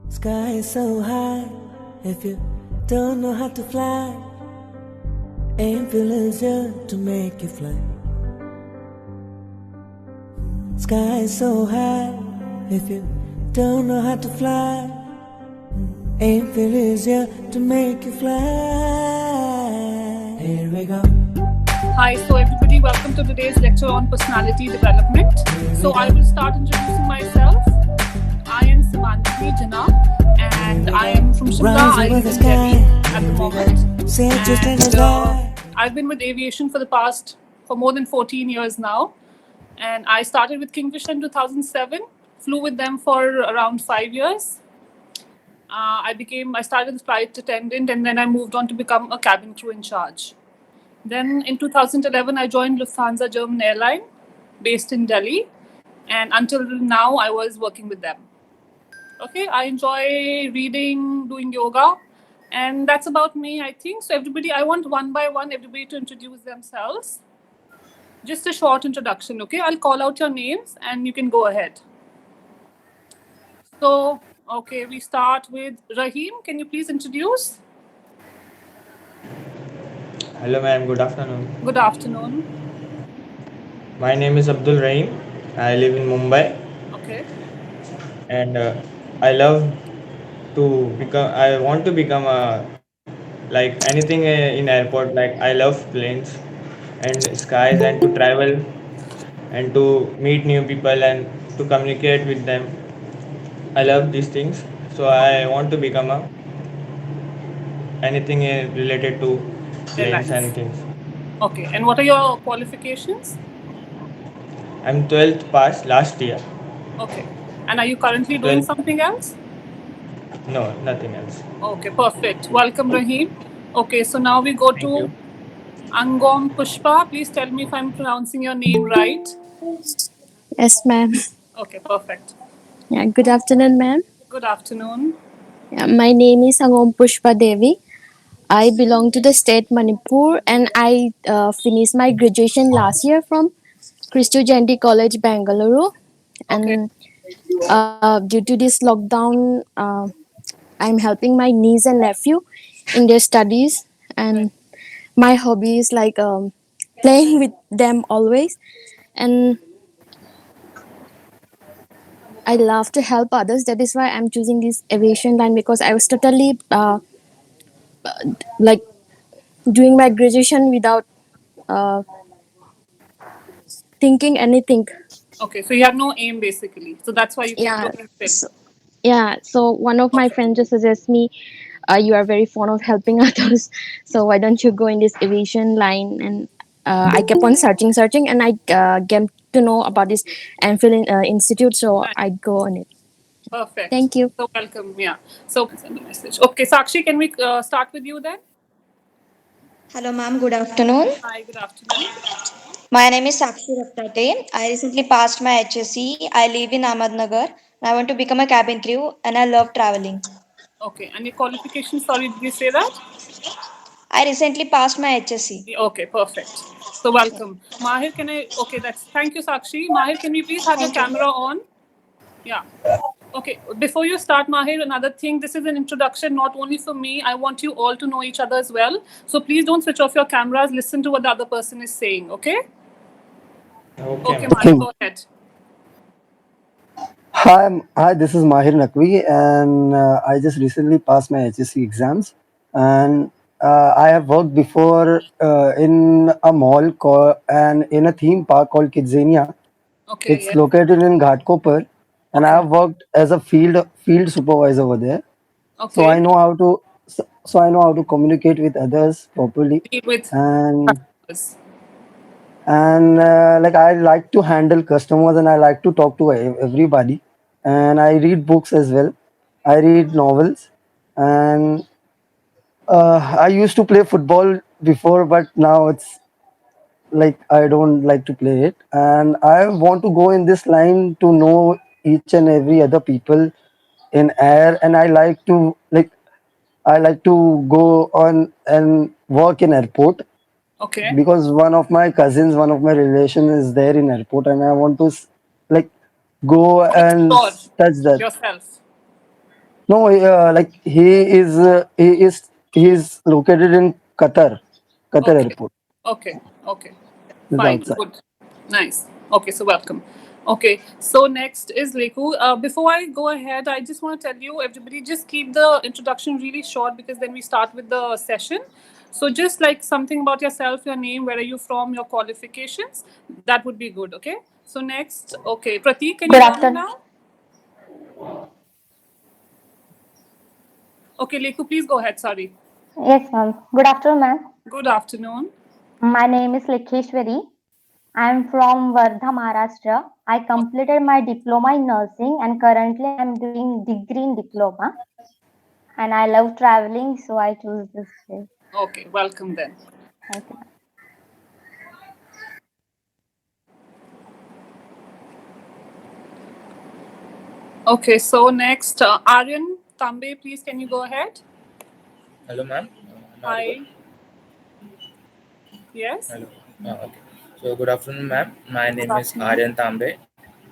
Sky is so high, if you don't know how to fly, Angel is here to make you fly. Sky is so high, if you don't know how to fly, Angel is here to make you fly. Here we go. Hi, so everybody, welcome to today's lecture on personality development. So I will start introducing myself. I am Simanjali Jana and I am from Shimla. I live in Delhi at the moment. And I've been with aviation for more than 14 years now. And I started with Kingfisher in 2007, flew with them for around 5 years. I started as flight attendant and then I moved on to become a cabin crew in charge. Then in 2011, I joined Lufthansa German Airline based in Delhi. And until now, I was working with them. Okay, I enjoy reading, doing yoga. And that's about me, I think. So, everybody, I want one by one everybody to introduce themselves. Just a short introduction, okay? I'll call out your names and you can go ahead. So, okay, we start with Rahim. Can you please introduce? Hello, ma'am. Good afternoon. Good afternoon. My name is Abdul Rahim. I live in Mumbai, Okay. and I love to become. I want to become a like anything in airport. Like I love planes and skies, and to travel and to meet new people and to communicate with them. I love these things, so I want to become a anything related to planes Airlines. and things. Okay. And what are your qualifications? I'm 12th pass last year. Okay. And are you currently doing 12th. something else? No, nothing else. Okay, perfect. Welcome, Rahim. Okay, so now we go Thank you. to Angom Pushpa. Please tell me if I'm pronouncing your name right. Yes, ma'am. Okay, perfect. Yeah, good afternoon, ma'am. Good afternoon. Yeah, my name is Angom Pushpa Devi. I belong to the state Manipur and I finished my graduation last year from Christo Jayanti College, Bangalore. Okay, And due to this lockdown, I'm helping my niece and nephew in their studies. right. And my hobby is like playing with them always. And I love to help others. That is why I'm choosing this aviation line because I was totally like doing my graduation without uh, thinking anything. Okay, so you have no aim basically. So that's why you kept Yeah. looking fit. So, yeah. So one of my Perfect. friends just suggests me, you are very fond of helping others. So why don't you go in this aviation line? And I kept on searching, and I came to know about this Anfield Institute. So Nice. I go on it. Perfect. Thank you. So welcome. Yeah. So send a message. Okay, Sakshi, can we start with you then? Hello, ma'am. Good afternoon. Hi, good afternoon. My name is Sakshi Raptate. I recently passed my HSC. I live in Ahmednagar. And I want to become a cabin crew and I love traveling. Okay, and your qualification, sorry, did you say that? I recently passed my HSC. Yeah, okay, perfect. So welcome. Mahir, okay, thank you, Sakshi. Mahir, can we please have your Thank you. camera on? Yeah. Okay, before you start, Mahir, another thing, this is an introduction not only for me. I want you all to know each other as well. So please don't switch off your cameras. Listen to what the other person is saying, okay? Okay, Okay, ma'am. Mahir, go ahead. Hi, this is Mahir Nakwi, and I just recently passed my HSC exams. And I have worked before in a and in a theme park called Kidzania. Okay, It's yeah. located in Ghatkopar, and I Okay. have worked as a field supervisor over there. So I Okay. know how to so I know how to communicate with others properly, Deal with and customers. like I like to handle customers and I like to talk to everybody, and I read books as well. I read novels, and I used to play football before, but now it's like I don't like to play it, and I want to go in this line to know each and every other people in air, and I like to go on and work in airport Okay. because one of my relations is there in airport, and I want to like go and Explore touch that. yourself. No, like he is located in Qatar Okay. airport. Okay. Okay. Is Fine. outside. Good. Nice. Okay. So welcome. Okay. So next is Leku. Before I go ahead, I just want to tell you, everybody, just keep the introduction really short because then we start with the session. So just like something about yourself, your name, where are you from, your qualifications, that would be good. Okay. So next, okay, Pratik, can you Good hear me afternoon. now? Okay, Leku, please go ahead. Sorry. Yes, ma'am. Good afternoon, ma'am. Good afternoon. My name is Likheshwari. I am from Wardha, Maharashtra. I completed my diploma in nursing and currently I am doing degree in diploma. And I love traveling, so I choose this field. Okay, welcome then. Thank you. Okay, so next, Aryan Tambe, please can you go ahead? Hello, ma'am. Am I audible? Hi. Yes. Hello. Okay. So, good afternoon, ma'am. My Good name is afternoon. Aryan Tambe.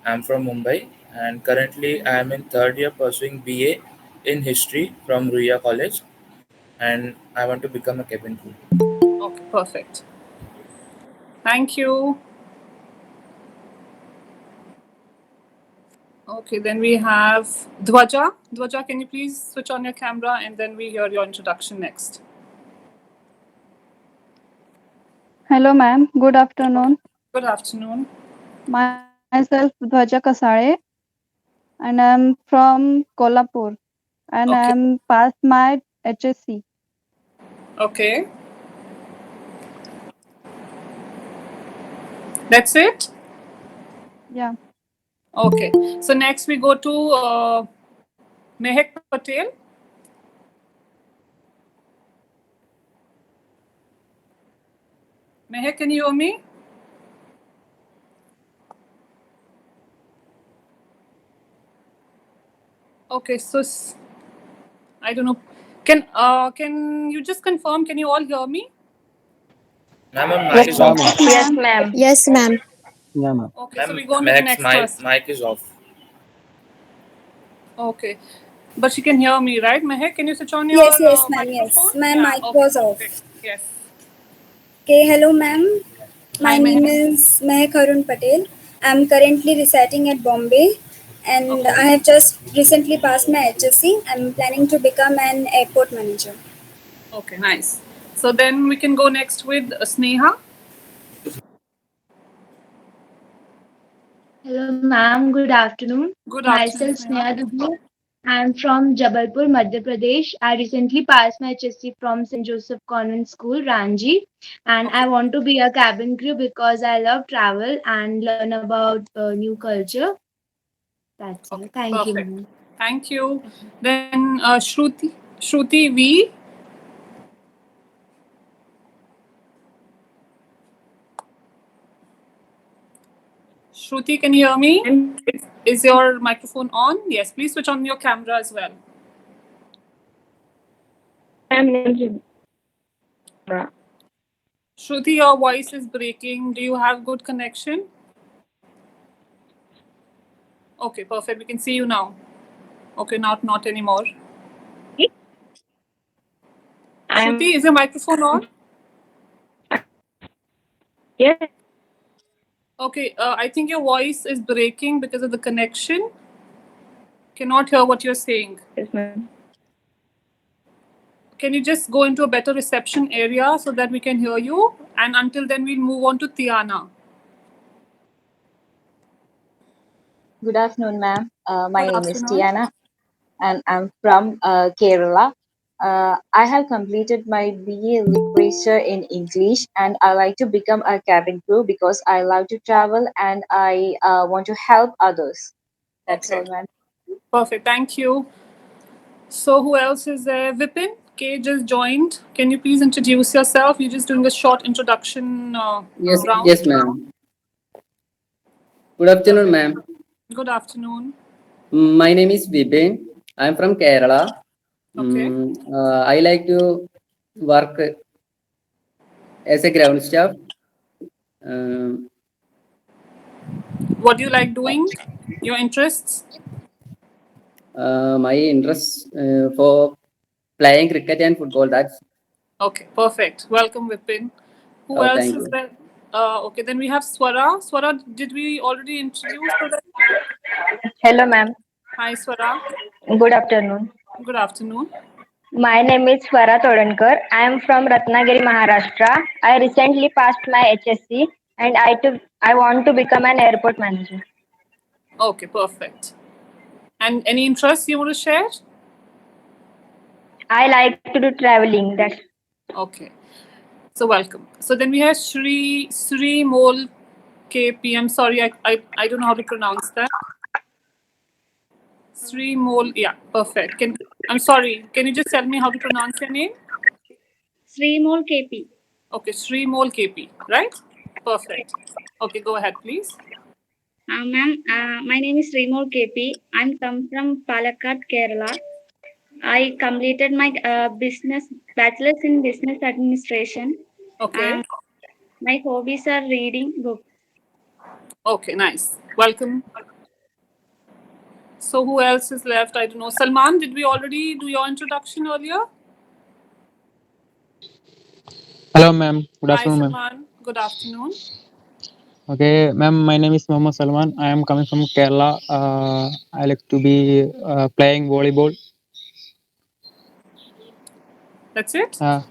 I'm from Mumbai, and currently I am in third year pursuing BA in history from Ruia College, and I want to become a cabin crew. Okay, perfect. Thank you. Okay, then we have Dwaja. Dwaja, can you please switch on your camera and then we hear your introduction next. Hello, ma'am. Good afternoon. Good afternoon. Myself, Dhwaja Kasare, and I'm from Kolhapur, and Okay. I'm past my HSC. Okay. That's it? Yeah. Okay. So next we go to Mehak Patel. Mehak, can you hear me? Okay, so I don't know. Can you just confirm? Can you all hear me? Ma'am, your mic Yes, is Yeah, off. ma'am. Yes, ma'am. Yes, ma'am. Yeah, ma'am. Okay, so Ma'am, we go on to the Mehak's next person. mic is off. Okay, but she can hear me, right? Mehak, can you switch on your Yes, ma'am. microphone? Yes, my Yeah. mic Okay. was off. Perfect. Yes. Okay, hello, ma'am. Hi, My name Mehak. is Mehak Arun Patel. I'm currently residing at Bombay, and Okay. I have just recently passed my HSC. I'm planning to become an airport manager. Okay. Nice. So then we can go next with Sneha. Hello, ma'am. Good afternoon. Good afternoon, Myself, Sneha. Sneha Dubey. I'm from Jabalpur, Madhya Pradesh. I recently passed my HSC from St. Joseph Convent School, Ranji, and Okay. I want to be a cabin crew because I love travel and learn about new culture. That's all. Okay. Thank you, Perfect. ma'am. Thank you. Then Shruti. Shruti V. Shruti, can you hear me? Is your microphone on? Yes. Please switch on your camera as well. Shruti, your voice is breaking. Do you have good connection? Okay, perfect. We can see you now. Okay, not anymore. Shruti, is your microphone on? Yes. Okay, I think your voice is breaking because of the connection. Cannot hear what you're saying. Yes, ma'am. Can you just go into a better reception area so that we can hear you? And until then, we'll move on to Tiana. Good afternoon, ma'am. My Good name is afternoon. Tiana and I'm from Kerala. I have completed my BA Literature in English and I like to become a cabin crew because I love to travel and I want to help others. That's all, Okay, ma'am. perfect. Thank you. So, who else is there? Vipin, K just joined. Can you please introduce yourself? You're just doing a short introduction round. Yes, ma'am. Good afternoon, ma'am. Good afternoon. My name is Vipin. I'm from Kerala. Okay. I like to work as a ground staff. Um, What do you like doing? Your interests? My interest for playing cricket and football. That's Okay, perfect. Welcome, Vipin. Who else thank is you. there? Okay, then we have Swara. Swara, did we already introduce her? Hello, ma'am. Hi, Swara. Good afternoon. Good afternoon. My name is Swara Todankar. I am from Ratnagiri, Maharashtra. I recently passed my HSC and I want to become an airport manager. Okay, perfect. And any interests you want to share? I like to do traveling. That's Okay. So welcome. So then we have Sri Mol KP. I'm sorry, I don't know how to pronounce that. Sri Mol, yeah, perfect. I'm sorry. Can you just tell me how to pronounce your name? Srimol KP. Okay, Sri Mol KP, right? Perfect. Okay, go ahead, please. Ma'am, my name is Srimol KP. I'm come from Palakkad, Kerala. I completed my bachelor's in business administration. Okay. My hobbies are reading books. Okay, nice. Welcome. So who else is left? I don't know. Salman, did we already do your introduction earlier? Hello, ma'am. Good Hi, afternoon, ma'am. Salman. Good afternoon. Okay, ma'am. My name is Mohammed Salman. I am coming from Kerala. I like to be playing volleyball. That's it. And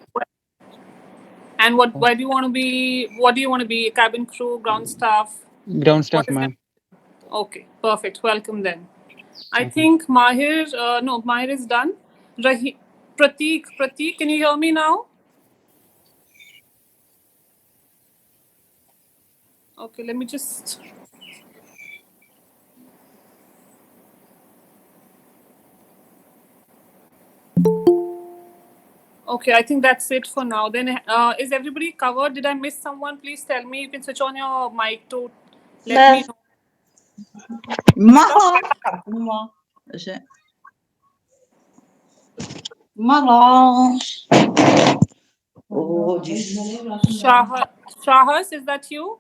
why do you want to be? What do you want to be? Cabin crew, ground staff? Ground staff, What is ma'am. that? Okay, perfect. Welcome then. I think Mahir. No, Mahir is done. Prateek, can you hear me now? Okay, let me just. Okay, I think that's it for now. Then is everybody covered? Did I miss someone? Please tell me. You can switch on your mic to let me know. Shahas, is that you?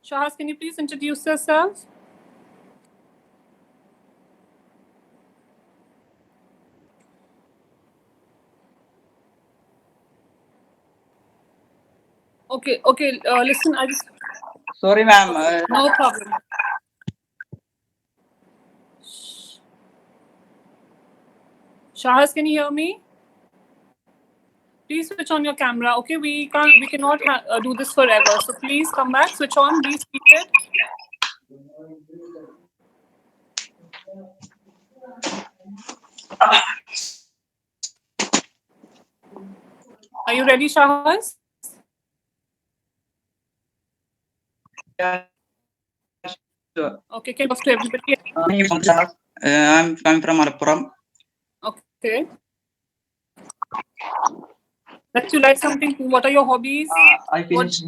Shahas, can you please introduce yourself? Okay, listen, I just... Sorry, ma'am. No problem. Shahas, can you hear me? Please switch on your camera. Okay, we cannot do this forever. So please come back, switch on, be seated. Are you ready, Shahas? Yeah. Sure. Okay, can you talk to everybody? I'm from Malappuram. Okay. Let's you like something. What are your hobbies? I finished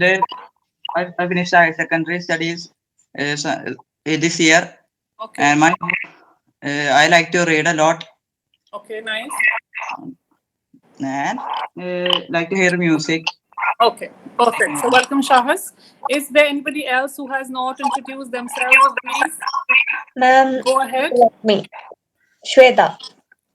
higher secondary studies this year. Okay. And I like to read a lot. Okay, nice. And like to hear music. Okay, perfect. So welcome, Shahas. Is there anybody else who has not introduced themselves, please? Ma'am, go ahead. Me, Shweta.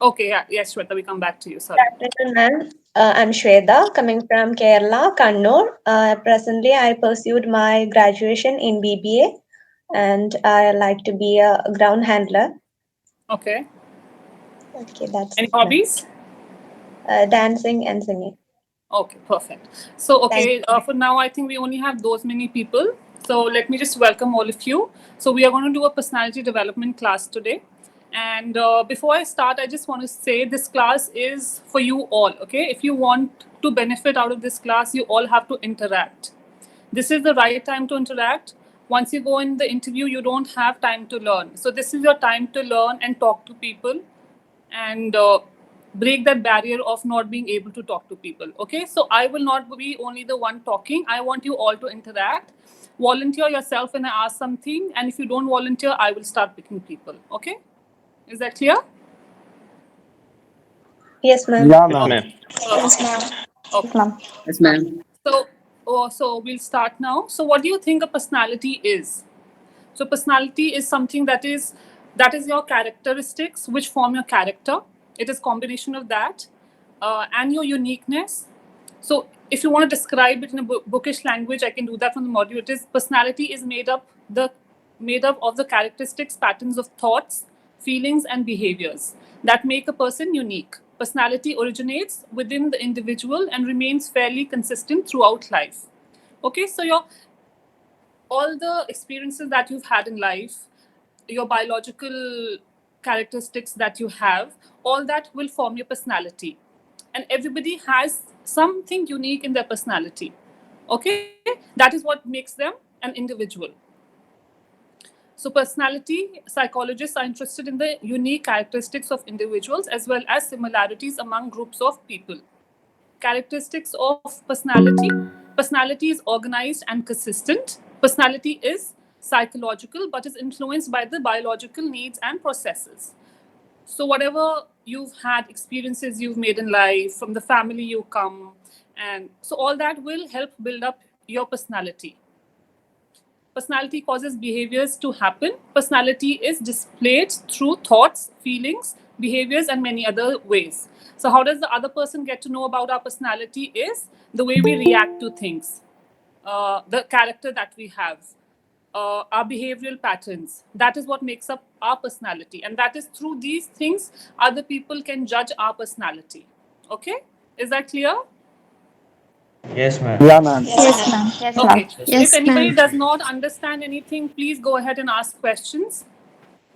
Okay, yeah, yes, Shweta, we come back to you. Sorry. Good afternoon, ma'am. I'm Shweta, coming from Kerala, Kannur. Presently, I pursued my graduation in BBA, and I like to be a ground handler. Okay. Okay, that's Any it, ma'am. hobbies? Dancing and singing. Okay, perfect. So, okay, for now, I think we only have those many people. So let me just welcome all of you. So we are going to do a personality development class today. And before I start, I just want to say this class is for you all, okay? If you want to benefit out of this class, you all have to interact. This is the right time to interact. Once you go in the interview, you don't have time to learn. So this is your time to learn and talk to people and break that barrier of not being able to talk to people, okay? So I will not be only the one talking. I want you all to interact. Volunteer yourself when I ask something, and if you don't volunteer, I will start picking people, okay? Is that clear? Yes, ma'am. Yeah, ma'am. Yes, ma'am. Okay. Yes, ma'am. So we'll start now. So what do you think a personality is? So personality is something that is That is your characteristics which form your character. It is combination of that and your uniqueness. So if you want to describe it in a bookish language, I can do that from the module. It is personality is made up of the characteristics, patterns of thoughts, feelings, and behaviors that make a person unique. Personality originates within the individual and remains fairly consistent throughout life. Okay, so all the experiences that you've had in life, your biological characteristics that you have, all that will form your personality. And everybody has something unique in their personality. Okay, that is what makes them an individual. So personality psychologists are interested in the unique characteristics of individuals as well as similarities among groups of people. Characteristics of personality. Personality is organized and consistent. Personality is psychological but is influenced by the biological needs and processes. So whatever you've had, experiences you've made in life, from the family you come, and so all that will help build up your personality. Personality causes behaviors to happen. Personality is displayed through thoughts, feelings, behaviors, and many other ways. So how does the other person get to know about our personality? Is the way we react to things, the character that we have, our behavioral patterns. That is what makes up our personality. And that is through these things, other people can judge our personality. Okay? Is that clear? Yes, ma'am. Yeah, ma'am. Yes, ma'am. Yes, ma'am. Okay. Yes, If anybody ma'am. does not understand anything, please go ahead and ask questions.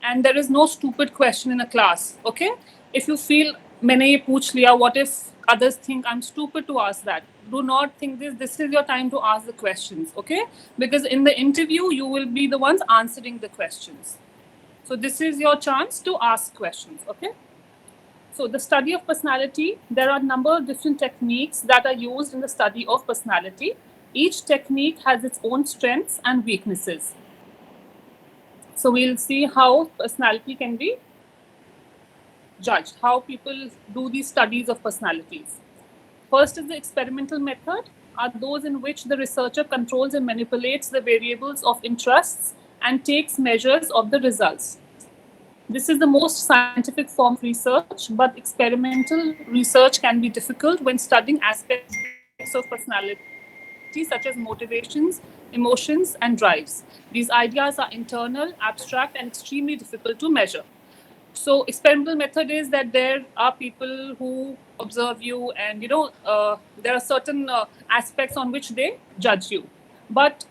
And there is no stupid question in a class. Okay? If you feel, मैंने ये पूछ लिया, what if others think I'm stupid to ask that? Do not think this. This is your time to ask the questions. Okay? Because in the interview, you will be the ones answering the questions. So this is your chance to ask questions. Okay? So the study of personality, there are a number of different techniques that are used in the study of personality. Each technique has its own strengths and weaknesses. So we'll see how personality can be judged, how people do these studies of personalities. First is the experimental method, are those in which the researcher controls and manipulates the variables of interests and takes measures of the results. This is the most scientific form of research, but experimental research can be difficult when studying aspects of personality, such as motivations, emotions, and drives. These ideas are internal, abstract, and extremely difficult to measure. So experimental method is that there are people who observe you and, there are certain aspects on which they judge you. But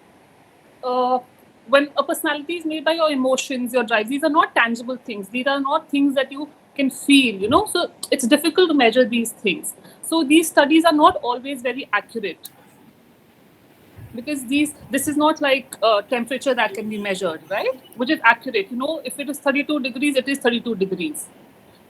when a personality is made by your emotions, your drives, these are not tangible things. These are not things that you can feel, So it's difficult to measure these things. So these studies are not always very accurate. Because this is not like temperature that can be measured, right? Which is accurate. If it is 32 degrees, it is 32 degrees.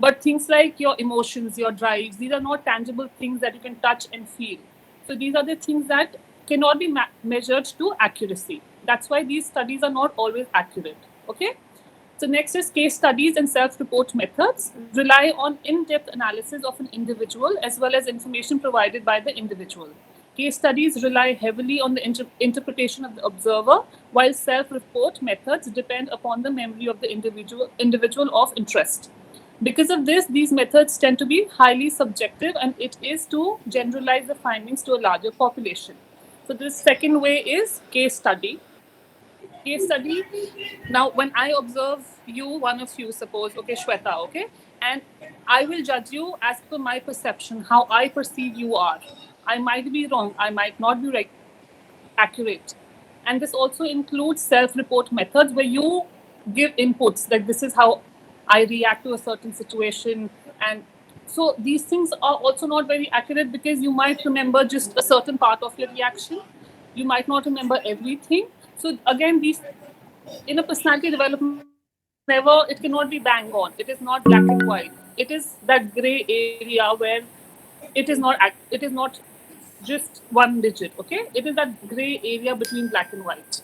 But things like your emotions, your drives, these are not tangible things that you can touch and feel. So these are the things that cannot be measured to accuracy. That's why these studies are not always accurate. Okay? So next is case studies and self-report methods rely on in-depth analysis of an individual as well as information provided by the individual. Case studies rely heavily on the interpretation of the observer, while self-report methods depend upon the memory of the individual of interest. Because of this, these methods tend to be highly subjective, and it is to generalize the findings to a larger population. So this second way is case study. Case study, now when I observe you, one of you, suppose, okay, Shweta, okay, and I will judge you as per my perception, how I perceive you are. I might be wrong, I might not be accurate. And this also includes self-report methods where you give inputs, like this is how I react to a certain situation. And so these things are also not very accurate because you might remember just a certain part of your reaction. You might not remember everything. So again, these in a personality development, it cannot be bang on. It is not black and white. It is that gray area where it is not just one digit. Okay, it is that gray area between black and white.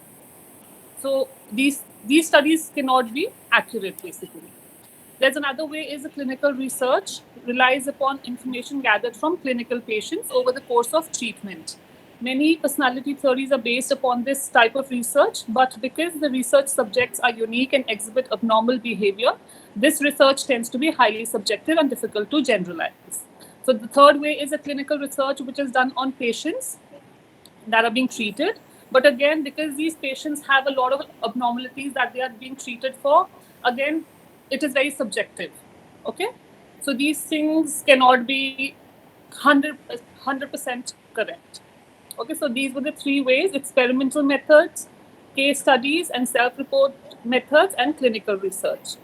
So these studies cannot be accurate, basically. There's another way is the clinical research relies upon information gathered from clinical patients over the course of treatment. Many personality theories are based upon this type of research, but because the research subjects are unique and exhibit abnormal behavior, this research tends to be highly subjective and difficult to generalize. So the third way is a clinical research, which is done on patients that are being treated. But again, because these patients have a lot of abnormalities that they are being treated for, again, it is very subjective. Okay? So these things cannot be 100% correct. Okay, so these were the three ways: experimental methods, case studies, and self-report methods, and clinical research.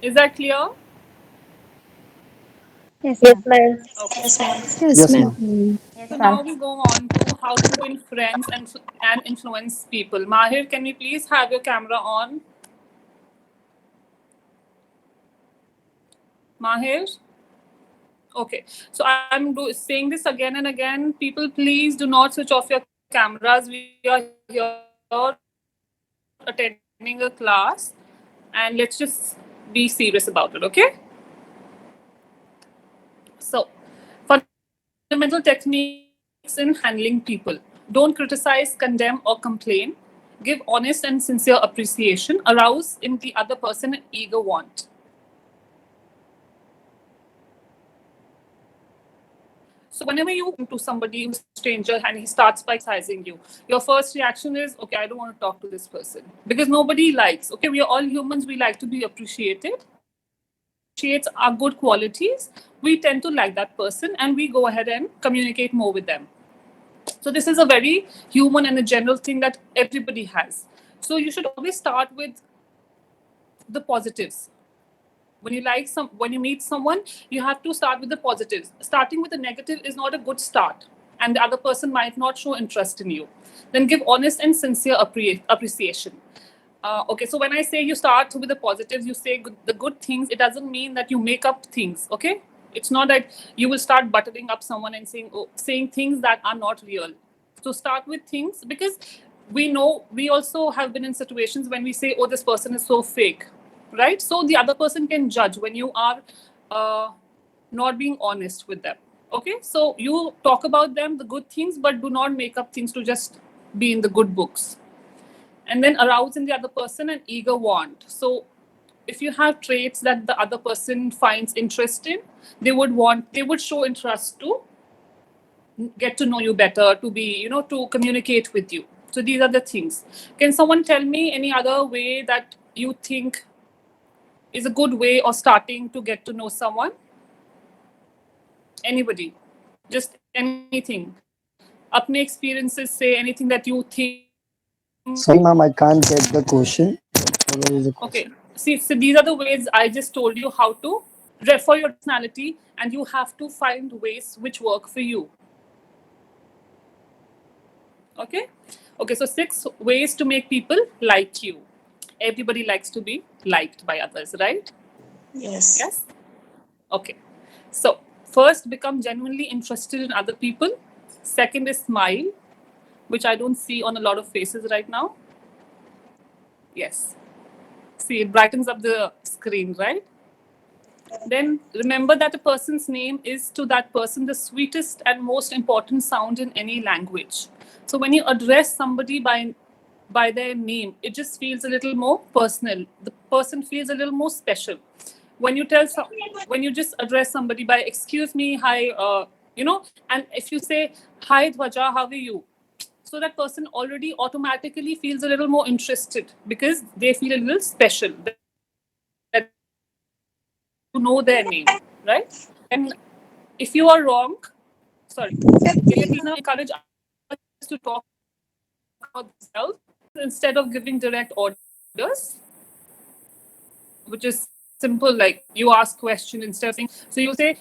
Is that clear? Yes, Yes, ma'am. ma'am. Okay. Yes, ma'am. Yes, So ma'am. now we go on to how to win friends and influence people. Mahir, can we please have your camera on? Mahir? Okay. So I'm saying this again and again. People, please do not switch off your cameras. We are here attending a class, and let's just be serious about it, okay? So, fundamental techniques in handling people. Don't criticize, condemn, or complain. Give honest and sincere appreciation. Arouse in the other person an eager want. So whenever you to somebody who's a stranger and he starts by criticizing you, your first reaction is, okay, I don't want to talk to this person. Because nobody likes, okay, we are all humans, we like to be appreciated. Appreciates our good qualities, we tend to like that person and we go ahead and communicate more with them. So this is a very human and a general thing that everybody has. So you should always start with the positives. When you meet someone, you have to start with the positives. Starting with the negative is not a good start, and the other person might not show interest in you. Then give honest and sincere appreciation. Okay, so when I say you start with the positives, you say the good things, it doesn't mean that you make up things. Okay, it's not that you will start buttering up someone and saying things that are not real. So start with things, because we know, we also have been in situations when we say, oh, this person is so fake, right? So the other person can judge when you are not being honest with them. Okay, so you talk about them, the good things, but do not make up things to just be in the good books. And then arouse in the other person an eager want. So if you have traits that the other person finds interest in, they would show interest to get to know you better, to be, to communicate with you. So these are the things. Can someone tell me any other way that you think is a good way of starting to get to know someone? Anybody? Just anything. Apne experiences, say anything that you think. Sorry, ma'am, I can't get the question. What is the question? Okay. See, so these are the ways I just told you how to for your personality, and you have to find ways which work for you. Okay? Okay, so 6 ways to make people like you. Everybody likes to be liked by others, right? Yes. Yes? Okay. So, first, become genuinely interested in other people. Second is smile, which I don't see on a lot of faces right now. Yes. See, it brightens up the screen, right? Then remember that a person's name is to that person the sweetest and most important sound in any language. So when you address somebody by their name, it just feels a little more personal. The person feels a little more special. When you just address somebody by excuse me, hi, and if you say hi Dhwaja, how are you? So that person already automatically feels a little more interested, because they feel a little special, that you know their name, right? And if you are wrong, sorry, encourage others to talk about themselves instead of giving direct orders, which is simple. Like, you ask question instead of saying, so you say,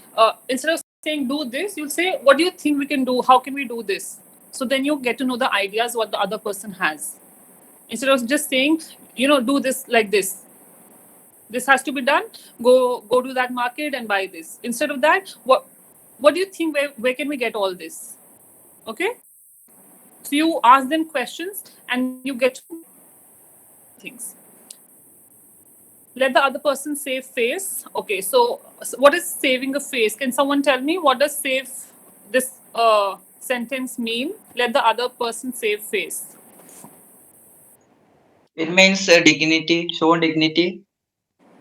instead of saying do this, you'll say, what do you think we can do? How can we do this? So then you get to know the ideas what the other person has. Instead of just saying, do this like this. This has to be done. Go to that market and buy this. Instead of that, what do you think? Where can we get all this? Okay. So you ask them questions and you get things. Let the other person save face. Okay. So what is saving a face? Can someone tell me what does save this sentence mean? Let the other person save face. It means dignity, show dignity.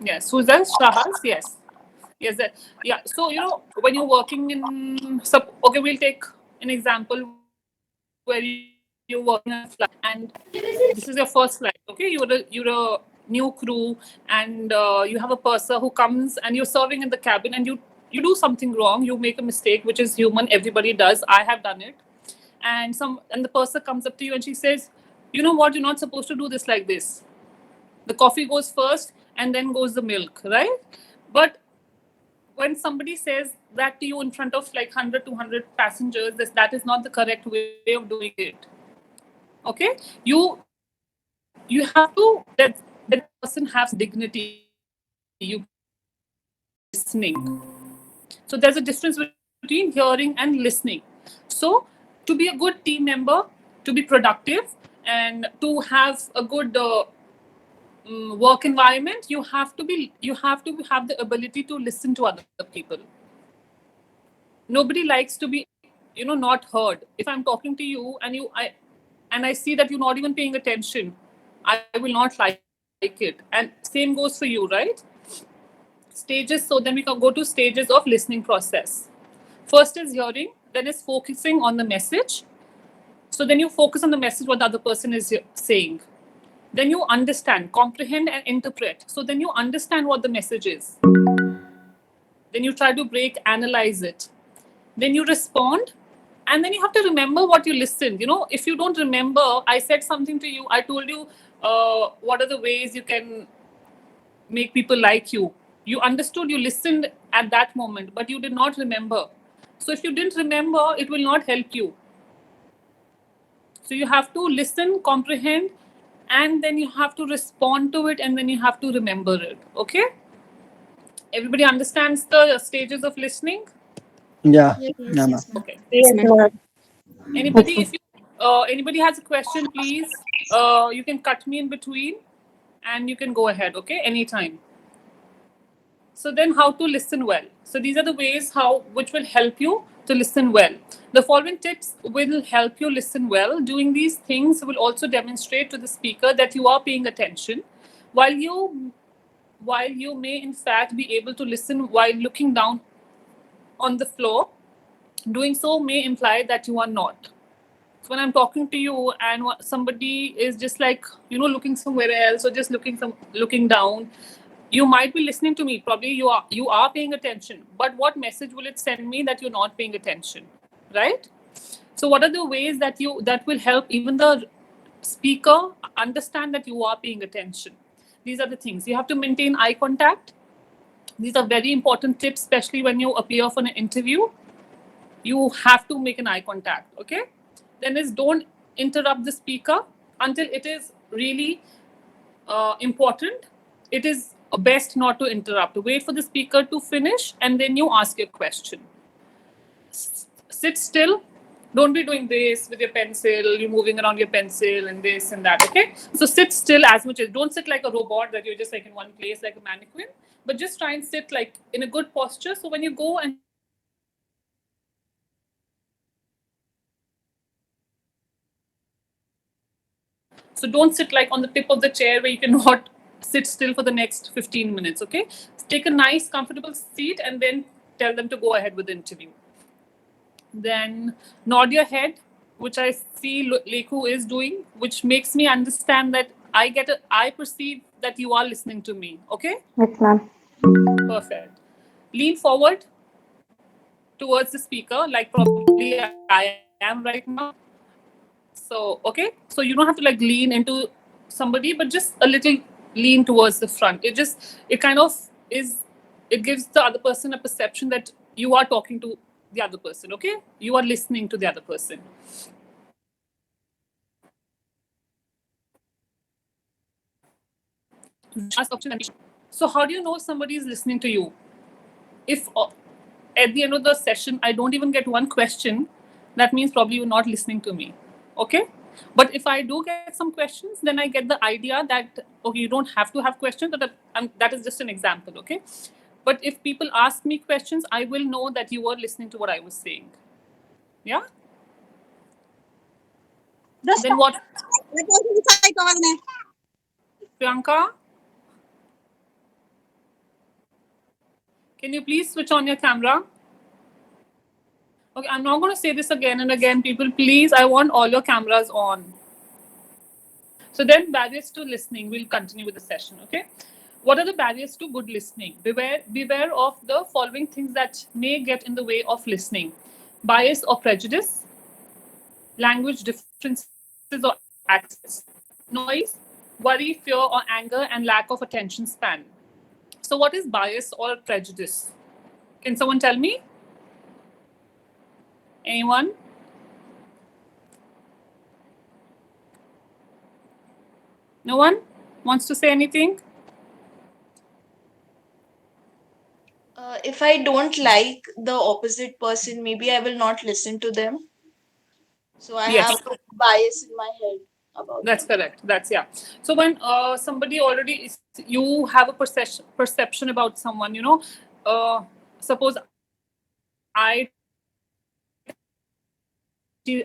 Yes. Who's that? Shahas? Yes. Yes. That. Yeah. So when you're working in, okay, we'll take an example where you're working on a flight, and this is your first flight. Okay, you're a new crew, and you have a purser who comes and you're serving in the cabin, and you do something wrong. You make a mistake, which is human. Everybody does. I have done it. And the purser comes up to you and she says, "You know what? You're not supposed to do this like this. The coffee goes first, and then goes the milk, right?" But when somebody says that to you in front of like 100, 200 passengers, that is not the correct way of doing it. Okay, you have to that person has dignity. You listening. So there's a difference between hearing and listening. So to be a good team member, to be productive, and to have a good work environment, you have to have the ability to listen to other people. Nobody likes to be not heard. If I'm talking to you and I see that you're not even paying attention, I will not like it. And same goes for you, right? Stages. So then we can go to stages of listening process. First is hearing, then is focusing on the message. So then you focus on the message, what the other person is saying. Then you understand, comprehend, and interpret. So then you understand what the message is. Then you try to break, analyze it. Then you respond, and then you have to remember what you listened. If you don't remember, I said something to you, I told you what are the ways you can make people like you. You understood, you listened at that moment, but you did not remember. So if you didn't remember, it will not help you. So you have to listen, comprehend, and then you have to respond to it, and then you have to remember it. Okay? Everybody understands the stages of listening? Yeah. Yes, Yeah, ma'am. Okay. yes, ma'am. Anybody, if anybody has a question, please, you can cut me in between, and you can go ahead. Okay, anytime. So then, how to listen well? So these are the ways which will help you to listen well. The following tips will help you listen well. Doing these things will also demonstrate to the speaker that you are paying attention, while you may in fact be able to listen while looking down on the floor. Doing so may imply that you are not. So when I'm talking to you and somebody is just like looking somewhere else or just looking down, you might be listening to me. Probably you are paying attention. But what message will it send me that you're not paying attention, right? So what are the ways that will help even the speaker understand that you are paying attention? These are the things. You have to maintain eye contact. These are very important tips, especially when you appear for an interview. You have to make an eye contact, okay? Then is don't interrupt the speaker until it is really important. It is best not to interrupt. Wait for the speaker to finish and then you ask your question. Sit still. Don't be doing this with your pencil. You're moving around your pencil and this and that, okay? So sit still as much as, don't sit like a robot that you're just like in one place like a mannequin, but just try and sit like in a good posture. So when you go and so don't sit like on the tip of the chair where you cannot sit still for the next 15 minutes, okay? Take a nice, comfortable seat and then tell them to go ahead with the interview. Then nod your head, which I see Lekhu is doing, which makes me understand that I perceive that you are listening to me, okay? Yes, ma'am. Perfect. Lean forward towards the speaker, like probably I am right now. So, okay. So you don't have to like lean into somebody, but just a little lean towards the front. It gives the other person a perception that you are talking to the other person, okay? You are listening to the other person. So how do you know somebody is listening to you? If at the end of the session, I don't even get one question, that means probably you're not listening to me, okay? But if I do get some questions, then I get the idea that, okay, you don't have to have questions, but that is just an example, okay? But if people ask me questions, I will know that you were listening to what I was saying. Yeah? Then what? Priyanka, can you please switch on your camera? Okay, I'm not going to say this again and again. People, please, I want all your cameras on. So then barriers to listening. We'll continue with the session, okay? What are the barriers to good listening? Beware of the following things that may get in the way of listening. Bias or prejudice, language differences or accents, noise, worry, fear or anger, and lack of attention span. So what is bias or prejudice? Can someone tell me? Anyone? No one wants to say anything? If I don't like the opposite person, maybe I will not listen to them. So I Yes. have bias in my head about That's them. correct. That's yeah. So when somebody already is, you have a perception about someone, suppose I she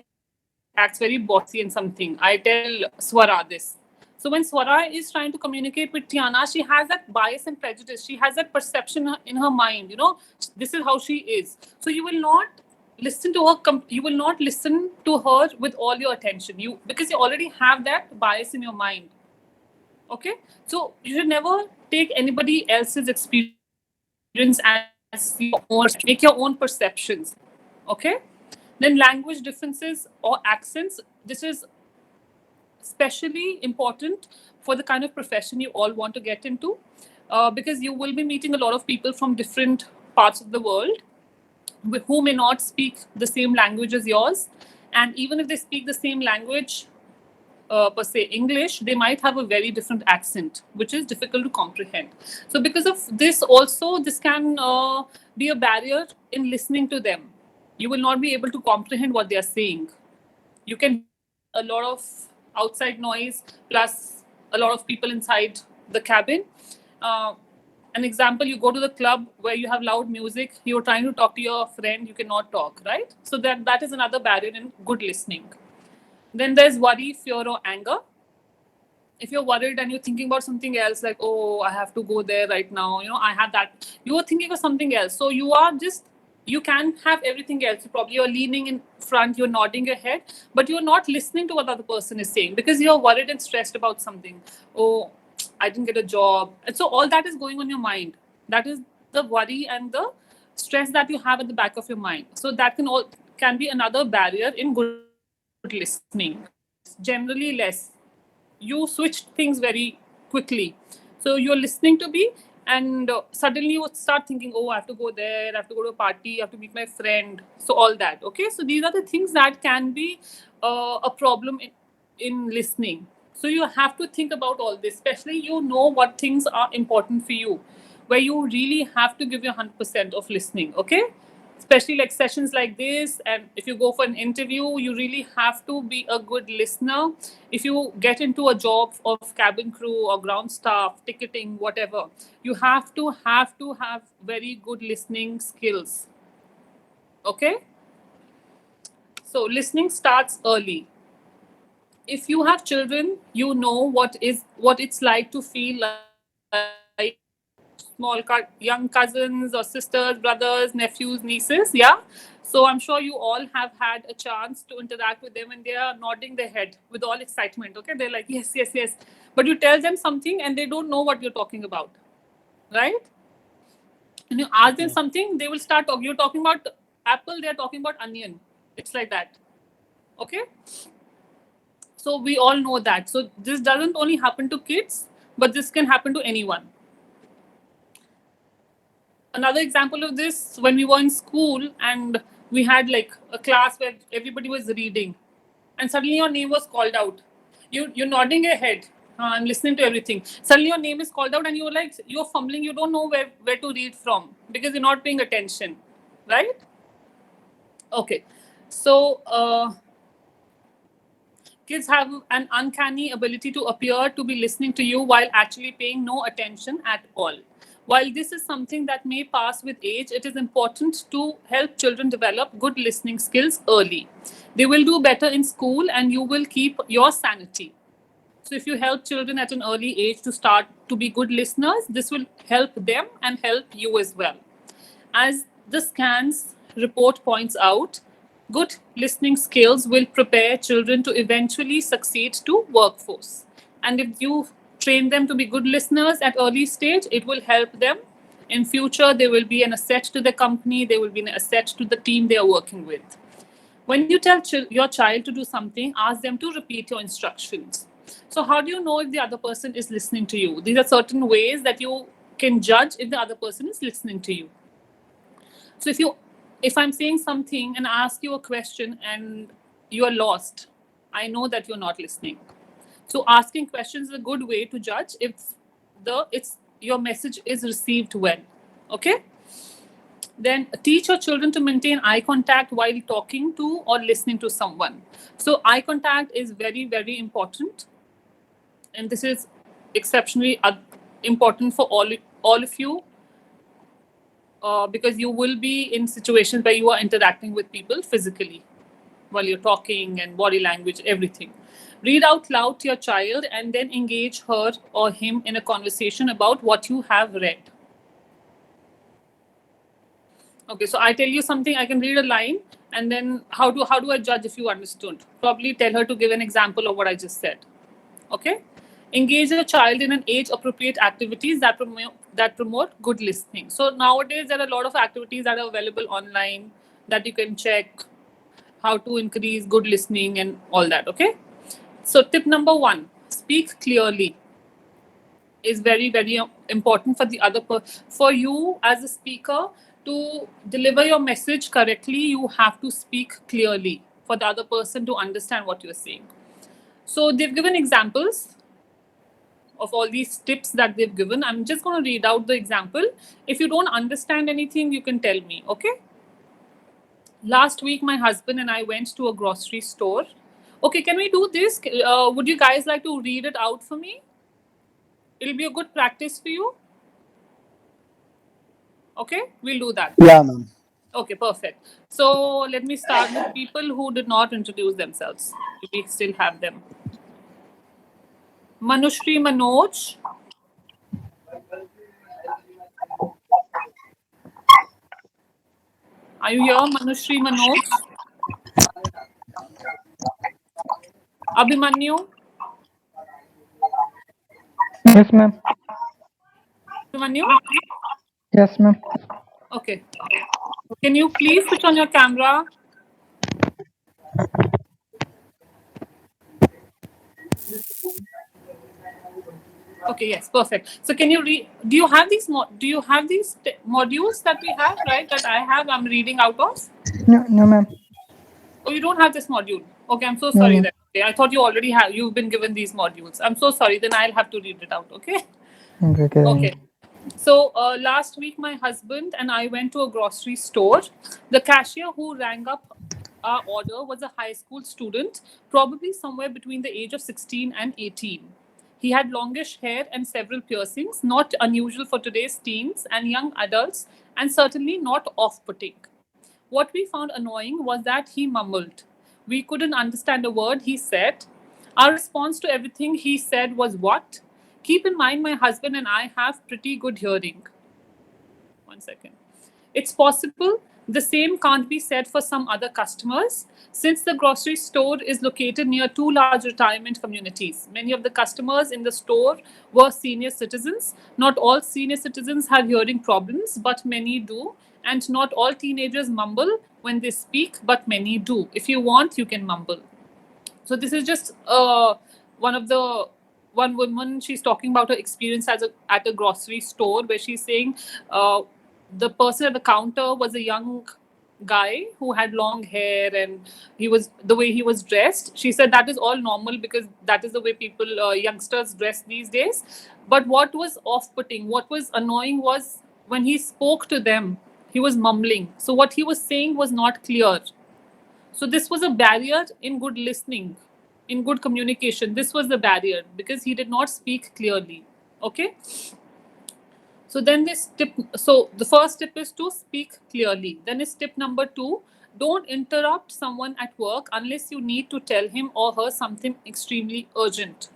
acts very bossy and something. I tell Swara this. So when Swara is trying to communicate with Tiana, she has that bias and prejudice. She has that perception in her mind. This is how she is. So you will not listen to her. You will not listen to her with all your attention. Because you already have that bias in your mind. Okay, so you should never take anybody else's experience as your own. Make your own perceptions. Okay, then language differences or accents. This is especially important for the kind of profession you all want to get into, because you will be meeting a lot of people from different parts of the world who may not speak the same language as yours, and even if they speak the same language, per se English, they might have a very different accent, which is difficult to comprehend. So because of this also, this can be a barrier in listening to them. You will not be able to comprehend what they are saying. You can a lot of outside noise plus a lot of people inside the cabin. An example, you go to the club where you have loud music, you're trying to talk to your friend, you cannot talk, right? So that is another barrier in good listening. Then there's worry, fear, or anger. If you're worried and you're thinking about something else, like, oh, I have to go there right now, I have that, you are thinking of something else. So you can have everything else. Probably you're leaning in front, you're nodding your head, but you're not listening to what the other person is saying because you're worried and stressed about something. Oh, I didn't get a job. And so all that is going on your mind. That is the worry and the stress that you have at the back of your mind. So that can be another barrier in good listening. Generally less. You switch things very quickly. So you're listening to me, and suddenly you start thinking, oh, I have to go there, I have to go to a party, I have to meet my friend. So all that. Okay. So these are the things that can be a problem in listening. So you have to think about all this, especially what things are important for you, where you really have to give your 100% of listening. Okay, especially like sessions like this, and if you go for an interview, you really have to be a good listener. If you get into a job of cabin crew or ground staff, ticketing, whatever, you have to have very good listening skills. Okay, so listening starts early. If you have children, you know what it's like to feel like young cousins or sisters, brothers, nephews, nieces. Yeah. So I'm sure you all have had a chance to interact with them and they are nodding their head with all excitement. Okay. They're like, yes, yes, yes. But you tell them something and they don't know what you're talking about. Right? And you ask them something, they will start talking. You're talking about apple, they're talking about onion. It's like that. Okay. So we all know that. So this doesn't only happen to kids, but this can happen to anyone. Another example of this, when we were in school and we had like a class where everybody was reading and suddenly your name was called out. You're nodding your head and listening to everything. Suddenly your name is called out and you're fumbling, you don't know where to read from because you're not paying attention, right? Okay. So kids have an uncanny ability to appear to be listening to you while actually paying no attention at all. While this is something that may pass with age, it is important to help children develop good listening skills early. They will do better in school and you will keep your sanity. So, if you help children at an early age to start to be good listeners, this will help them and help you as well. As the scans report points out, good listening skills will prepare children to eventually succeed to workforce. And if you train them to be good listeners at early stage, it will help them in future. They will be an asset to the company, they will be an asset to the team they are working with. When you tell your child to do something, ask them to repeat your instructions. So how do you know if the other person is listening to you? These are certain ways that you can judge if the other person is listening to you. So if I'm saying something and I ask you a question and you are lost, I know that you're not listening. So asking questions is a good way to judge if your message is received well. Okay? Then teach your children to maintain eye contact while talking to or listening to someone. So eye contact is very, very important. And this is exceptionally important for all of you. Because you will be in situations where you are interacting with people physically while you're talking, and body language, everything. Read out loud to your child and then engage her or him in a conversation about what you have read. Okay, so I tell you something, I can read a line, and then how do I judge if you understood? Probably tell her to give an example of what I just said. Okay? Engage a child in an age-appropriate activities that promote good listening. So nowadays there are a lot of activities that are available online that you can check how to increase good listening and all that. Okay. So tip number 1: speak clearly. Is very, very important for the other for you as a speaker to deliver your message correctly. You have to speak clearly for the other person to understand what you're saying. So they've given examples of all these tips that they've given. I'm just going to read out the example. If you don't understand anything, you can tell me, okay? Last week, my husband and I went to a grocery store. Okay, can we do this? Would you guys like to read it out for me? It'll be a good practice for you. Okay, we'll do that. Yeah, ma'am. Okay, perfect. So let me start with people who did not introduce themselves. We still have them. Manushri Manoj. Are you here, Manushri Manoj? Abhimanyu? Yes, ma'am. Abhimanyu? Yes, ma'am. Okay. Can you please switch on your camera? Okay, yes, perfect. So can you do you have these modules that we have, right? That I have, I'm reading out of? No, ma'am. Oh, you don't have this module. Okay, I'm so No, sorry ma'am. then. Okay, I thought you've been given these modules. I'm so sorry, then I'll have to read it out, okay? Okay. So last week, my husband and I went to a grocery store. The cashier who rang up our order was a high school student, probably somewhere between the age of 16 and 18. He had longish hair and several piercings, not unusual for today's teens and young adults, and certainly not off-putting. What we found annoying was that he mumbled. We couldn't understand a word he said. Our response to everything he said was, "What?" Keep in mind, my husband and I have pretty good hearing. 1 second. It's possible the same can't be said for some other customers. Since the grocery store is located near 2 large retirement communities, many of the customers in the store were senior citizens. Not all senior citizens have hearing problems, but many do. And not all teenagers mumble when they speak, but many do. If you want, you can mumble. So this is just one woman, she's talking about her experience at a grocery store, where she's saying the person at the counter was a young guy who had long hair, and the way he was dressed. She said that is all normal because that is the way people, youngsters, dress these days. But what was off-putting, what was annoying, was when he spoke to them, he was mumbling. So what he was saying was not clear. So this was a barrier in good listening, in good communication. This was the barrier because he did not speak clearly. Okay. So then this tip, so the first tip is to speak clearly. Then is tip number 2, don't interrupt someone at work unless you need to tell him or her something extremely urgent.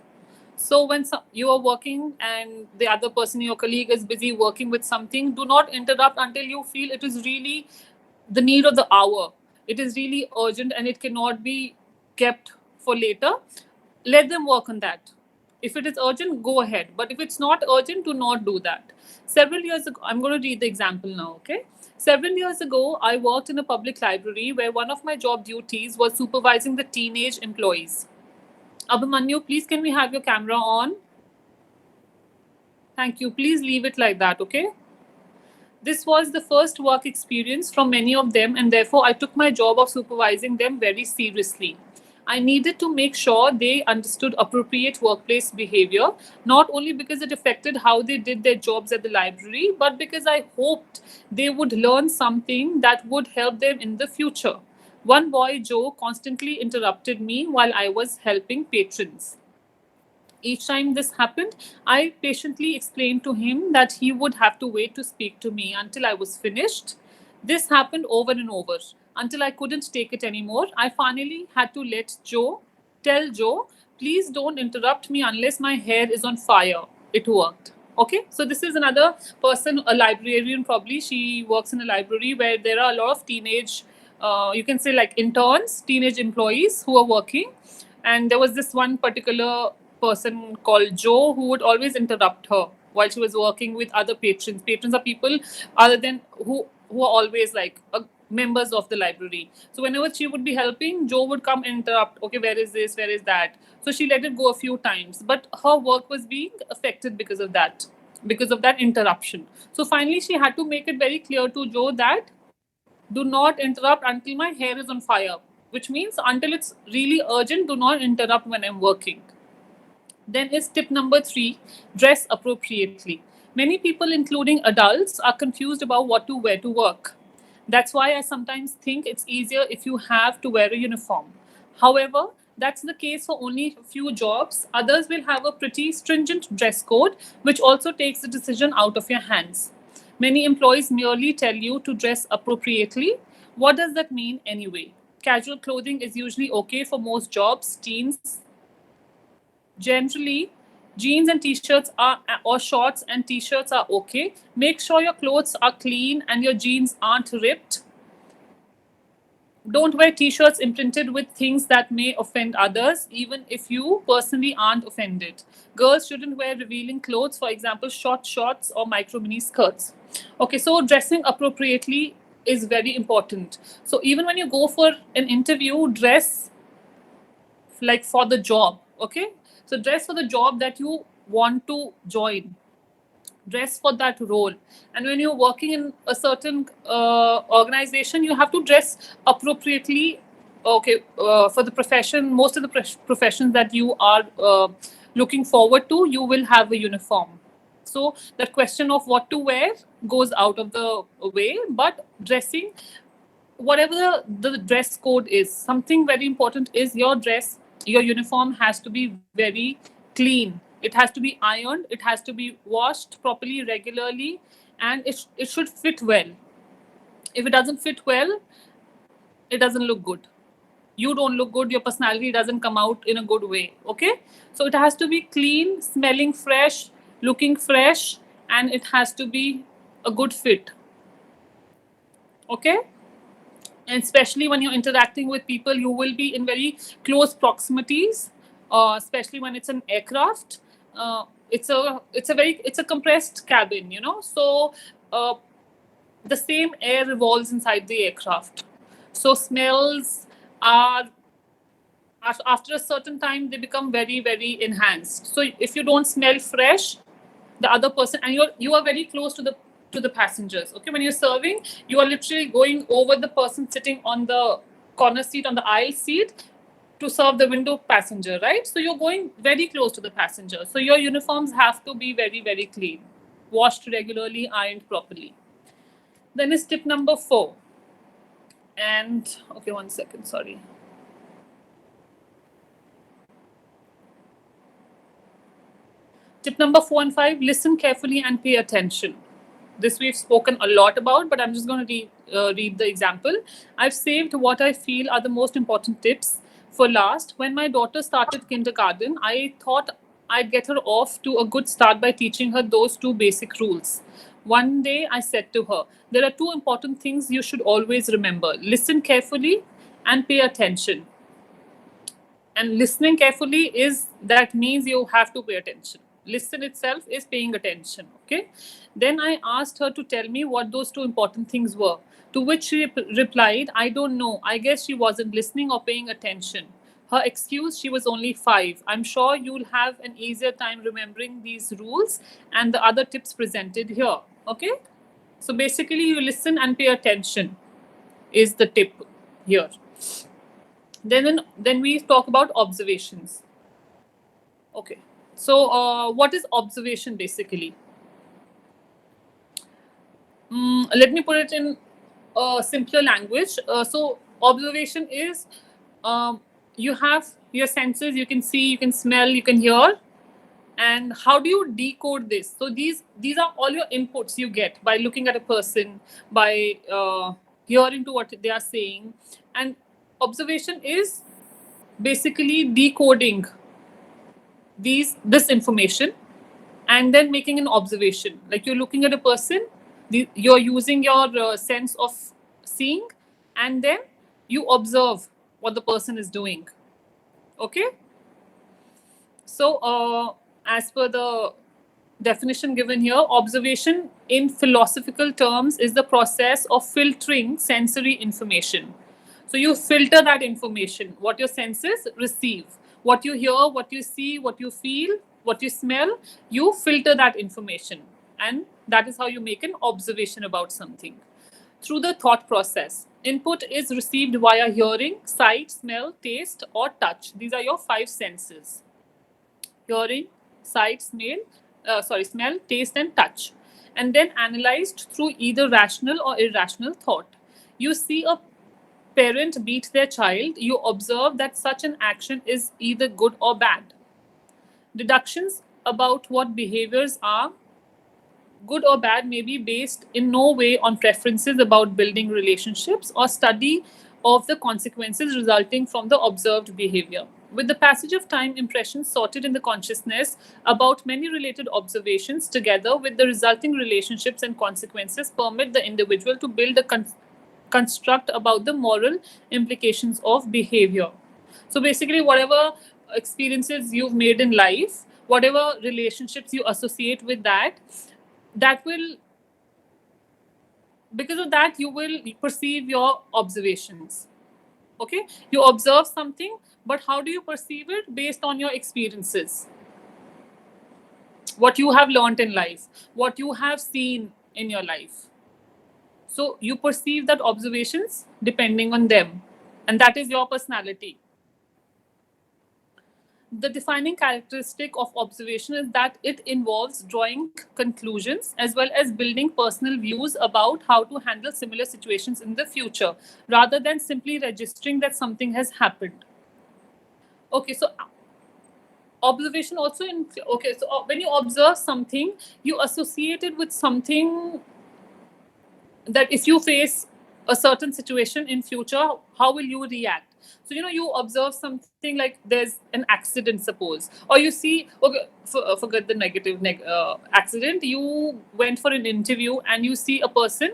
So when you are working and the other person, your colleague, is busy working with something, do not interrupt until you feel it is really the need of the hour. It is really urgent and it cannot be kept for later. Let them work on that. If it is urgent, go ahead. But if it's not urgent, do not do that. Several years ago, I'm going to read the example now, okay? Several years ago, I worked in a public library where one of my job duties was supervising the teenage employees. Abhimanyu, please can we have your camera on? Thank you. Please leave it like that, okay? This was the first work experience from many of them, and therefore I took my job of supervising them very seriously. I needed to make sure they understood appropriate workplace behavior, not only because it affected how they did their jobs at the library, but because I hoped they would learn something that would help them in the future. One boy, Joe, constantly interrupted me while I was helping patrons. Each time this happened, I patiently explained to him that he would have to wait to speak to me until I was finished. This happened over and over until I couldn't take it anymore. I finally had to tell Joe, please don't interrupt me unless my hair is on fire. It worked. Okay, so this is another person, a librarian probably. She works in a library where there are a lot of teenage, you can say like interns, teenage employees who are working. And there was this one particular person called Joe who would always interrupt her while she was working with other patrons. Patrons are people other than who are always like members of the library. So whenever she would be helping, Joe would come and interrupt. Okay, where is this? Where is that? So she let it go a few times, but her work was being affected because of that interruption. So finally, she had to make it very clear to Joe that do not interrupt until my hair is on fire, which means until it's really urgent, do not interrupt when I'm working. Then is tip number 3, dress appropriately. Many people, including adults, are confused about what to wear to work. That's why I sometimes think it's easier if you have to wear a uniform. However, that's the case for only a few jobs. Others will have a pretty stringent dress code, which also takes the decision out of your hands. Many employees merely tell you to dress appropriately. What does that mean anyway? Casual clothing is usually okay for most jobs. Generally, jeans and t-shirts or shorts and t-shirts are okay. Make sure your clothes are clean and your jeans aren't ripped. Don't wear t-shirts imprinted with things that may offend others, even if you personally aren't offended. Girls shouldn't wear revealing clothes, for example, short shorts or micro mini skirts. Okay, so dressing appropriately is very important. So even when you go for an interview, dress like for the job. Okay, so dress for the job that you want to join. Dress for that role. And when you're working in a certain organization, you have to dress appropriately. Okay, for the profession, most of the professions that you are looking forward to, you will have a uniform. So that question of what to wear goes out of the way, but dressing, whatever the dress code is, something very important is your dress, your uniform has to be very clean. It has to be ironed, it has to be washed properly, regularly, and it should fit well. If it doesn't fit well, it doesn't look good. You don't look good, your personality doesn't come out in a good way. Okay, so it has to be clean, smelling fresh, looking fresh, and it has to be a good fit. Okay, and especially when you're interacting with people, you will be in very close proximities, especially when it's an aircraft. It's a compressed cabin, so the same air revolves inside the aircraft. So smells are, after a certain time, they become very, very enhanced. So if you don't smell fresh, the other person, and you are very close to the passengers. Okay, when you're serving, you are literally going over the person sitting on the corner seat, on the aisle seat, to serve the window passenger, right? So you're going very close to the passenger. So your uniforms have to be very, very clean, washed regularly, ironed properly. Then is tip number 4. And okay, 1 second, sorry. Tip number 4 and 5, listen carefully and pay attention. This we've spoken a lot about, but I'm just going to read the example. I've saved what I feel are the most important tips for last. When my daughter started kindergarten, I thought I'd get her off to a good start by teaching her those 2 basic rules. One day I said to her, there are 2 important things you should always remember. Listen carefully and pay attention. And listening carefully that means you have to pay attention. Listen itself is paying attention. Okay. Then I asked her to tell me what those 2 important things were. To which she replied, I don't know. I guess she wasn't listening or paying attention. Her excuse, she was only 5. I'm sure you'll have an easier time remembering these rules and the other tips presented here. Okay. So basically, you listen and pay attention is the tip here. Then we talk about observations. Okay. So what is observation basically? Let me put it in a simpler language. So observation is you have your senses, you can see, you can smell, you can hear. And how do you decode this? So these are all your inputs you get by looking at a person, by hearing to what they are saying. And observation is basically decoding this information and then making an observation. Like you're looking at a person, you're using your sense of seeing, and then you observe what the person is doing. Okay? So as per the definition given here, observation in philosophical terms is the process of filtering sensory information. So you filter that information, what your senses receive, what you hear, what you see, what you feel, what you smell, you filter that information. And that is how you make an observation about something. Through the thought process, input is received via hearing, sight, smell, taste, or touch. These are your 5 senses. Hearing, sight, smell, taste, and touch. And then analyzed through either rational or irrational thought. You see a parent beat their child, you observe that such an action is either good or bad. Deductions about what behaviors are good or bad may be based in no way on preferences about building relationships or study of the consequences resulting from the observed behavior. With the passage of time, impressions sorted in the consciousness about many related observations together with the resulting relationships and consequences permit the individual to build a construct about the moral implications of behavior. So basically, whatever experiences you've made in life, whatever relationships you associate with that will, because of that, you will perceive your observations. Okay, you observe something, but how do you perceive it? Based on your experiences, what you have learned in life, what you have seen in your life. So you perceive that observations depending on them, and that is your personality. The defining characteristic of observation is that it involves drawing conclusions as well as building personal views about how to handle similar situations in the future, rather than simply registering that something has happened. Okay, so observation also so when you observe something, you associate it with something that if you face a certain situation in future, how will you react? So you observe something like there's an accident, suppose, or you see, okay, forget the negative accident. You went for an interview and you see a person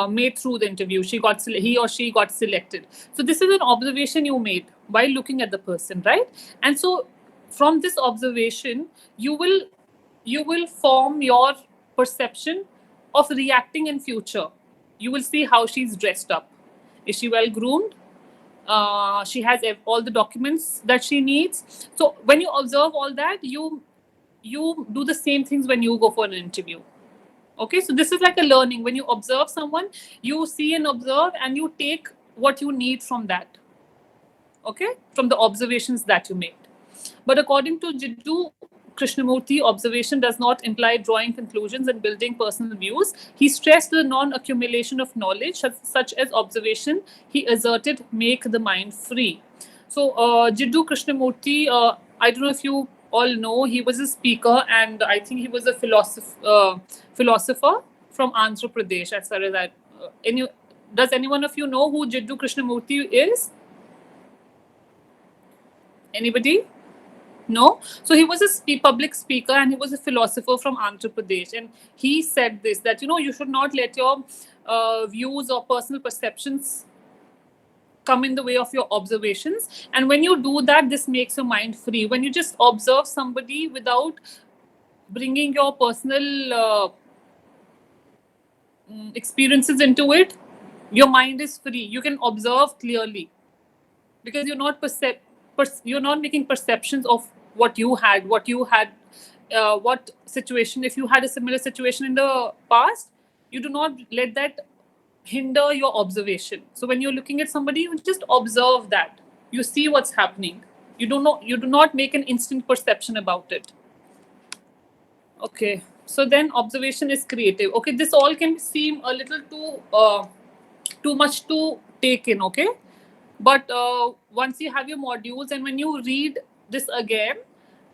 made through the interview. He or she got selected. So this is an observation you made while looking at the person, right? And so from this observation, you will form your perception of reacting in future. You will see how she's dressed up. Is she well groomed? She has all the documents that she needs. So when you observe all that, you do the same things when you go for an interview. Okay, so this is like a learning. When you observe someone, you see and observe, and you take what you need from that. Okay, from the observations that you made. But according to Jiddu Krishnamurti, observation does not imply drawing conclusions and building personal views. He stressed the non-accumulation of knowledge, such as observation, he asserted, make the mind free. So Jiddu Krishnamurti, I don't know if you all know, he was a speaker, and I think he was a philosopher from Andhra Pradesh. As far as I, does anyone of you know who Jiddu Krishnamurti is? Anybody? No? So he was a public speaker, and he was a philosopher from Andhra Pradesh. And he said this, that, you should not let your views or personal perceptions come in the way of your observations. And when you do that, this makes your mind free. When you just observe somebody without bringing your personal experiences into it, your mind is free. You can observe clearly, because you're not you're not making perceptions of what you had, what situation. If you had a similar situation in the past, you do not let that hinder your observation. So when you're looking at somebody, you just observe that. You see what's happening. You do not make an instant perception about it. Okay. So then observation is creative. Okay, this all can seem a little too much to take in, okay? But once you have your modules, and when you read this again,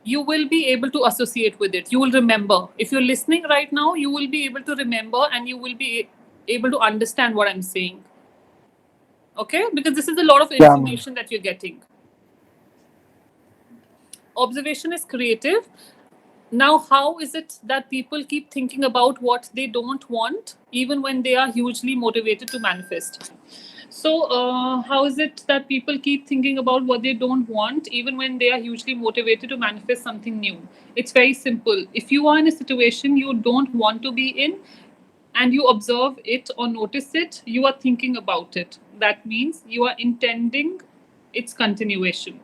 you will be able to associate with it. You will remember. If you're listening right now, you will be able to remember, and you will be able to understand what I'm saying. Okay? Because this is a lot of information that you're getting. Observation is creative. Now, how is it that people keep thinking about what they don't want, even when they are hugely motivated to manifest? So, how is it that people keep thinking about what they don't want, even when they are hugely motivated to manifest something new? It's very simple. If you are in a situation you don't want to be in, and you observe it or notice it, you are thinking about it. That means you are intending its continuation.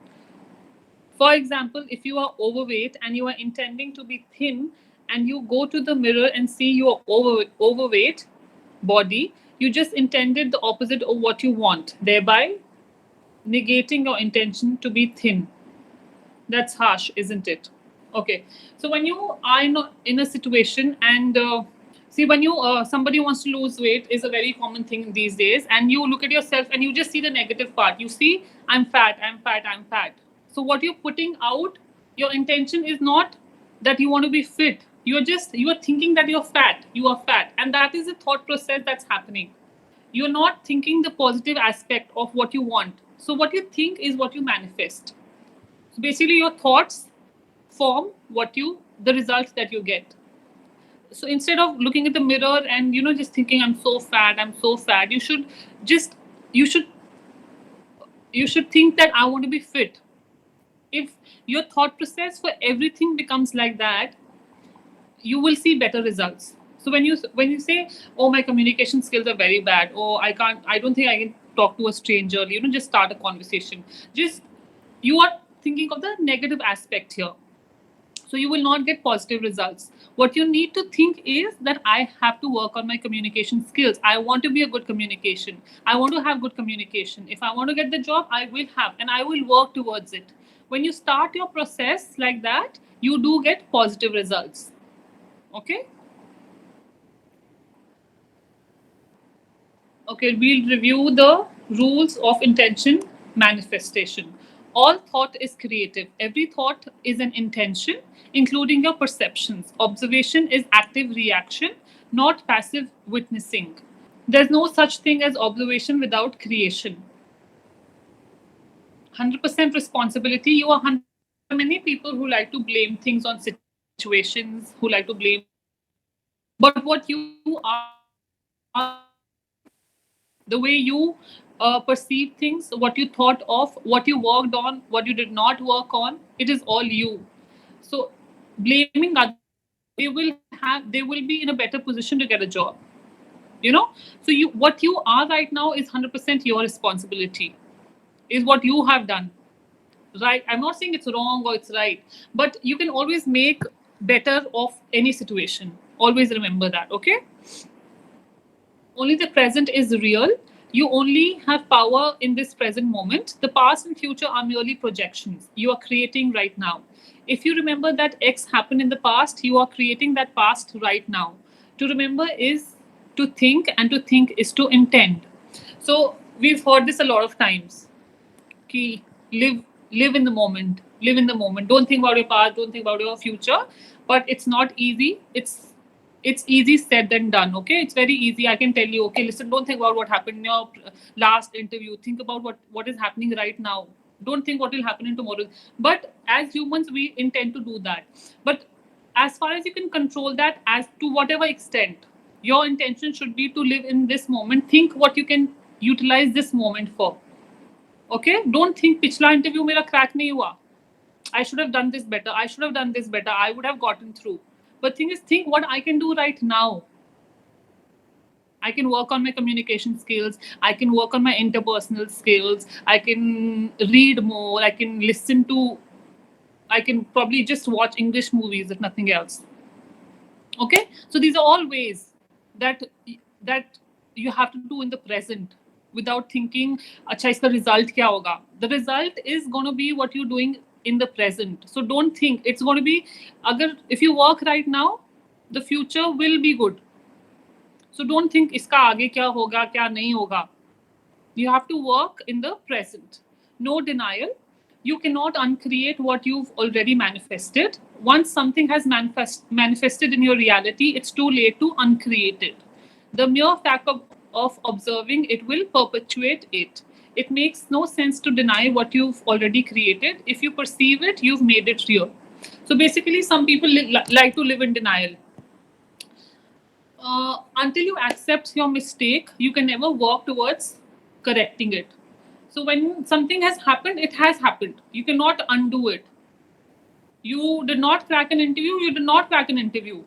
For example, if you are overweight and you are intending to be thin, and you go to the mirror and see your overweight body, you just intended the opposite of what you want, thereby negating your intention to be thin. That's harsh, isn't it? Okay. So when you are in a situation, and see, when somebody wants to lose weight, is a very common thing these days, and you look at yourself and you just see the negative part. You see, I'm fat, I'm fat, I'm fat. So what you're putting out, your intention is not that you want to be fit. You are thinking that you're fat. You are fat, and that is the thought process that's happening. You're not thinking the positive aspect of what you want. So what you think is what you manifest. So basically, your thoughts form the results that you get. So instead of looking at the mirror and just thinking, I'm so fat, you should think that I want to be fit. If your thought process for everything becomes like that, you will see better results. So when you say, oh, my communication skills are very bad, oh, I don't think I can talk to a stranger, just start a conversation. You are thinking of the negative aspect here. So you will not get positive results. What you need to think is that I have to work on my communication skills. I want to be a good communication. I want to have good communication. If I want to get the job, I will have, and I will work towards it. When you start your process like that, you do get positive results. Okay? Okay, we'll review the rules of intention manifestation. All thought is creative. Every thought is an intention, including your perceptions. Observation is active reaction, not passive witnessing. There's no such thing as observation without creation. 100% responsibility. You are many people who like to blame things on situations, who like to blame. But what you are, the way you perceive things, what you thought of, what you worked on, what you did not work on, it is all you. So blaming others, they will be in a better position to get a job. So what you are right now is 100% your responsibility, is what you have done. Right? I'm not saying it's wrong or it's right, but you can always make better of any situation. Always remember that, okay? Only the present is real. You only have power in this present moment. The past and future are merely projections you are creating right now. If you remember that X happened in the past, you are creating that past right now. To remember is to think, and to think is to intend. So we've heard this a lot of times. Live live in the moment. Live in the moment. Don't think about your past. Don't think about your future. But it's not easy. It's easy said than done. Okay, it's very easy. I can tell you. Okay, listen. Don't think about what happened in your last interview. Think about what is happening right now. Don't think what will happen in tomorrow. But as humans, we intend to do that. But as far as you can control that, as to whatever extent, your intention should be to live in this moment. Think what you can utilize this moment for. Okay, don't think पिछला interview मेरा crack नहीं हुआ. I should have done this better. I should have done this better. I would have gotten through. But thing is, think what I can do right now. I can work on my communication skills. I can work on my interpersonal skills. I can read more. I can listen to. I can probably just watch English movies if nothing else. Okay, so these are all ways that you have to do in the present without thinking, अच्छा इसका result क्या होगा? The result is going to be what you're doing in the present. So don't think it's going to be. If you work right now, the future will be good. So don't think इसका आगे क्या होगा क्या नहीं होगा. You have to work in the present. No denial. You cannot uncreate what you've already manifested. Once something has manifested in your reality, it's too late to uncreate it. The mere fact of observing it will perpetuate it. It makes no sense to deny what you've already created. If you perceive it, you've made it real. So basically, some people like to live in denial. Until you accept your mistake, you can never work towards correcting it. So when something has happened, it has happened. You cannot undo it. You did not crack an interview, you did not crack an interview.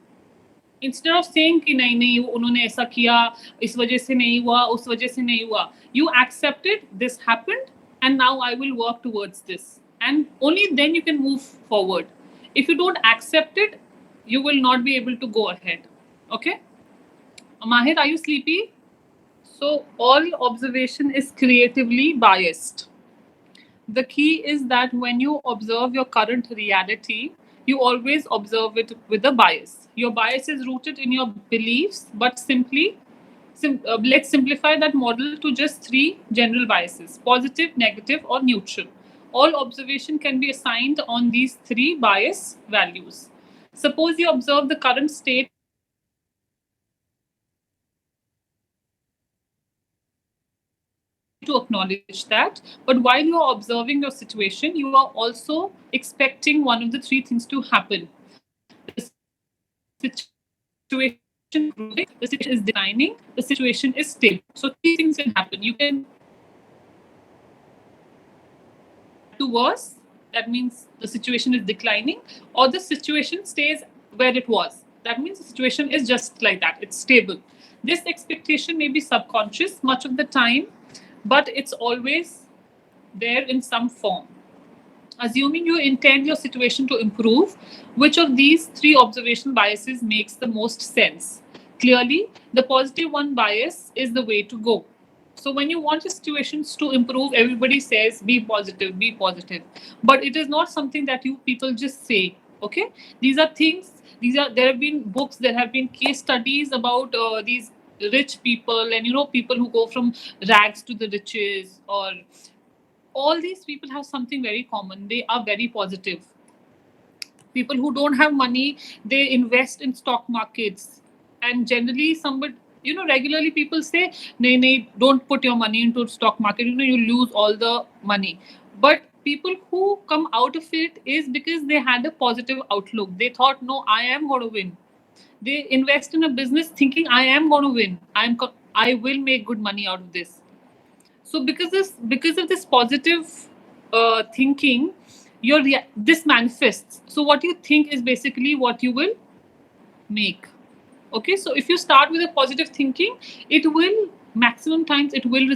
Instead of saying कि नहीं उन्होंने ऐसा किया, इस वजह से नहीं हुआ, उस वजह से नहीं हुआ, you accepted this happened and now I will work towards this. And only then you can move forward. If you don't accept it, you will not be able to go ahead. Okay? Mahir, are you sleepy? So all observation is creatively biased. The key is that when you observe your current reality, you always observe it with a bias. Your bias is rooted in your beliefs, but let's simplify that model to just 3 general biases: positive, negative, or neutral. All observation can be assigned on these 3 bias values. Suppose you observe the current state to acknowledge that, but while you are observing your situation, you are also expecting one of the 3 things to happen. The situation is growing, the situation is declining, the situation is stable. So 3 things can happen. You can to worse, that means the situation is declining, or the situation stays where it was. That means the situation is just like that, it's stable. This expectation may be subconscious much of the time, but it's always there in some form. Assuming you intend your situation to improve, which of these 3 observation biases makes the most sense? Clearly, the positive one bias is the way to go. So when you want your situations to improve, everybody says, be positive, be positive. But it is not something that you people just say, okay? These are things, there have been books, there have been case studies about these rich people and people who go from rags to the riches, or all these people have something very common. They are very positive. People who don't have money, they invest in stock markets, and generally regularly people say, nay, don't put your money into stock market, you lose all the money. But people who come out of it is because they had a positive outlook. They thought, no, I am going to win. They invest in a business thinking, I am going to win. I will make good money out of this. So because of this positive thinking, this manifests. So what you think is basically what you will make. Okay, so if you start with a positive thinking, it will maximum times it will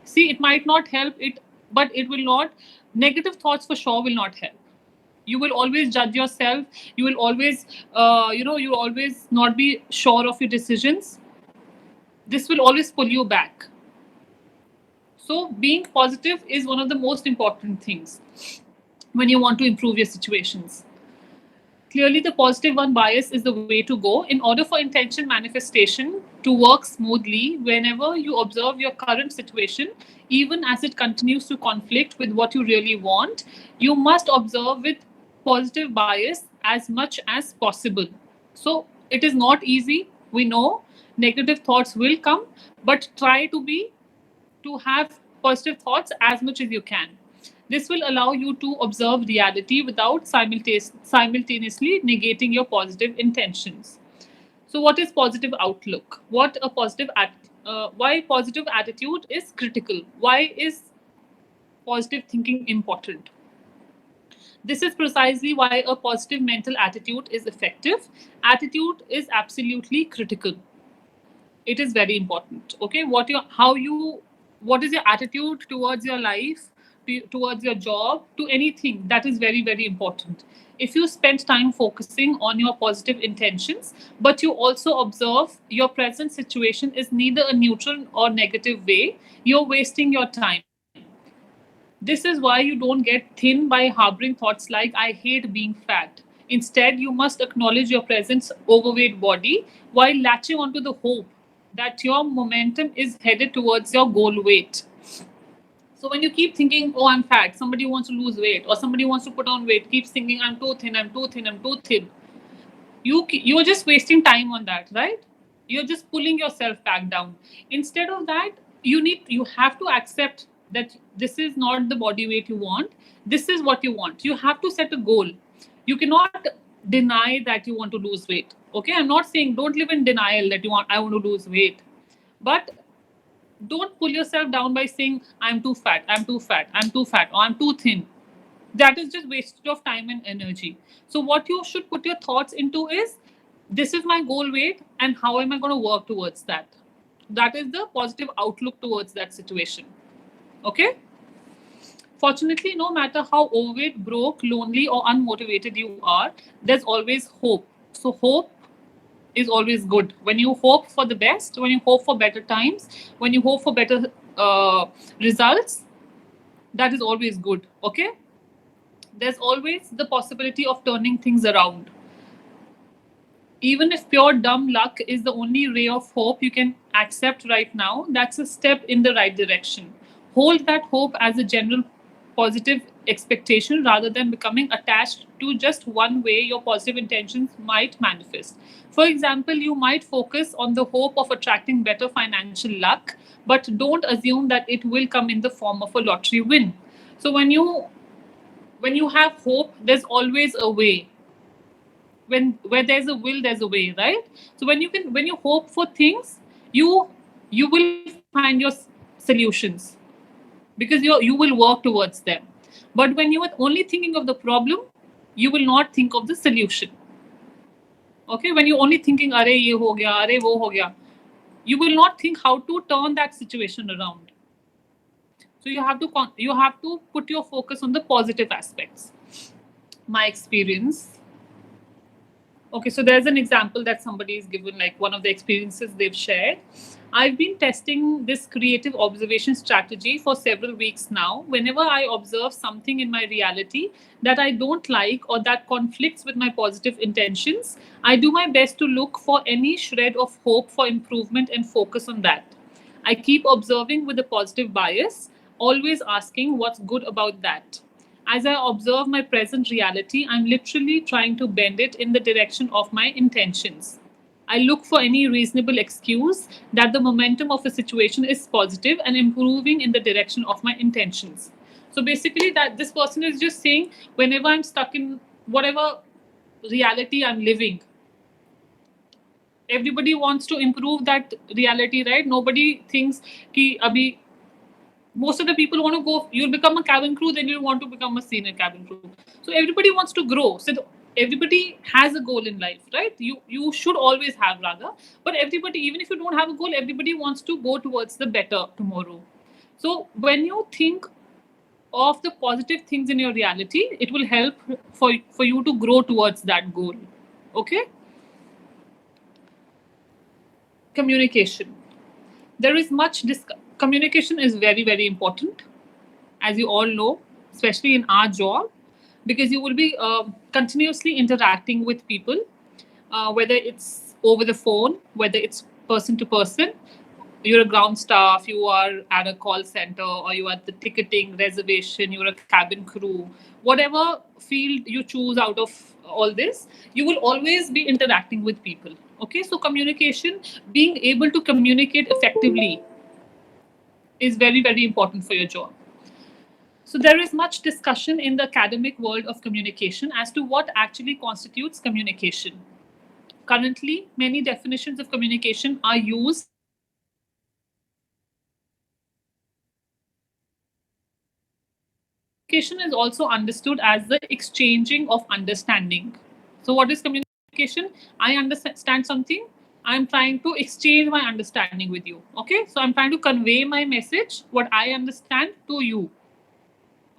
see, it might not help it, but it will not. Negative thoughts for sure will not help. You will always judge yourself. You will always, you will always not be sure of your decisions. This will always pull you back. So being positive is one of the most important things when you want to improve your situations. Clearly, the positive one bias is the way to go. In order for intention manifestation to work smoothly, whenever you observe your current situation, even as it continues to conflict with what you really want, you must observe with positive bias as much as possible. So, it is not easy. We know negative thoughts will come, but try to have positive thoughts as much as you can. This will allow you to observe reality without simultaneously negating your positive intentions. So, what is positive outlook? Why positive attitude is critical? Why is positive thinking important? This is precisely why a positive mental attitude is effective. Attitude is absolutely critical. It is very important. Okay, what is your attitude towards your life, towards your job, to anything, that is very, very important. If you spend time focusing on your positive intentions, but you also observe your present situation is neither a neutral or negative way, you're wasting your time. This is why you don't get thin by harboring thoughts like, I hate being fat. Instead, you must acknowledge your present overweight body while latching onto the hope that your momentum is headed towards your goal weight. So when you keep thinking, oh, I'm fat, somebody wants to lose weight, or somebody wants to put on weight, keeps thinking, I'm too thin, I'm too thin, I'm too thin. You're just wasting time on that, right? You're just pulling yourself back down. Instead of that, you have to accept that this is not the body weight you want. This is what you want. You have to set a goal. You cannot deny that you want to lose weight. Okay, I'm not saying don't live in denial that I want to lose weight, but don't pull yourself down by saying I'm too fat, I'm too fat, I'm too fat, or I'm too thin. That is just waste of time and energy. So what you should put your thoughts into is, this is my goal weight and how am I going to work towards that. That is the positive outlook towards that situation. Okay, fortunately, no matter how overweight, broke, lonely, or unmotivated you are, there's always hope. So hope is always good. When you hope for the best, when you hope for better times, when you hope for better results, that is always good. Okay, there's always the possibility of turning things around. Even if pure dumb luck is the only ray of hope you can accept right now, that's a step in the right direction. Hold that hope as a general positive expectation rather than becoming attached to just one way your positive intentions might manifest. For example, you might focus on the hope of attracting better financial luck, but don't assume that it will come in the form of a lottery win. So when you have hope, there's always a way. Where there's a will, there's a way, right? So when you hope for things, you will find your solutions, because you will work towards them. But when you are only thinking of the problem, you will not think of the solution. Okay, when you're only thinking are ye ho gaya, are wo ho gaya, you will not think how to turn that situation around. So you have to put your focus on the positive aspects. My experience. Okay, so there's an example that somebody is given, like one of the experiences they've shared. I've been testing this creative observation strategy for several weeks now. Whenever I observe something in my reality that I don't like or that conflicts with my positive intentions, I do my best to look for any shred of hope for improvement and focus on that. I keep observing with a positive bias, always asking what's good about that. As I observe my present reality, I'm literally trying to bend it in the direction of my intentions. I look for any reasonable excuse that the momentum of a situation is positive and improving in the direction of my intentions. So basically, that this person is just saying, whenever I'm stuck in whatever reality I'm living, everybody wants to improve that reality, right? Nobody thinks ki abhi. Most of the people want to go, you'll become a cabin crew, then you'll want to become a senior cabin crew. So everybody wants to grow. So everybody has a goal in life, right? You should always have, rather. But everybody, even if you don't have a goal, everybody wants to go towards the better tomorrow. So when you think of the positive things in your reality, it will help for you to grow towards that goal. Okay? Communication. There is much communication is very, very important, as you all know, especially in our job. because you will be continuously interacting with people, whether it's over the phone, whether it's person to person. You're a ground staff, you are at a call center, or you are at the ticketing, reservation, you're a cabin crew, whatever field you choose out of all this, you will always be interacting with people. Okay, so communication, being able to communicate effectively, is very, very important for your job. So there is much discussion in the academic world of communication as to what actually constitutes communication. Currently, many definitions of communication are used. Communication is also understood as the exchanging of understanding. So, what is communication? I understand something. I'm trying to exchange my understanding with you. Okay, so I'm trying to convey my message, what I understand, to you.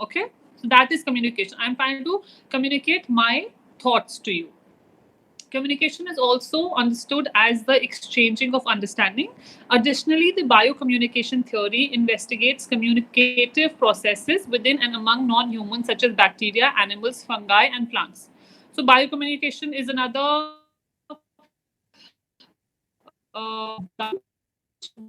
Okay, so that is communication. I'm trying to communicate my thoughts to you. Communication is also understood as the exchanging of understanding. Additionally, the biocommunication theory investigates communicative processes within and among non humans, such as bacteria, animals, fungi, and plants. So, biocommunication is another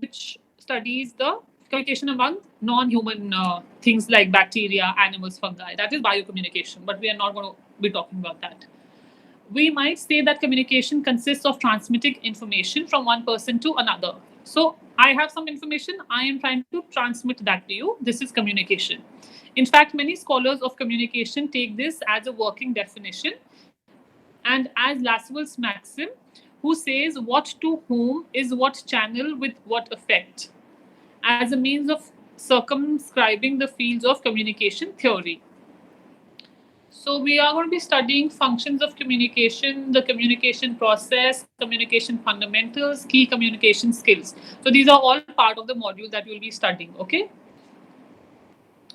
which studies the communication among non-human things like bacteria, animals, fungi. That is biocommunication, but we are not going to be talking about that. We might say that communication consists of transmitting information from one person to another. So I have some information, I am trying to transmit that to you. This is communication. In fact, many scholars of communication take this as a working definition and as Laswell's maxim, who says what to whom is what channel with what effect, as a means of circumscribing the fields of communication theory. So we are going to be studying functions of communication, the communication process, communication fundamentals, key communication skills. So these are all part of the module that you'll be studying, okay?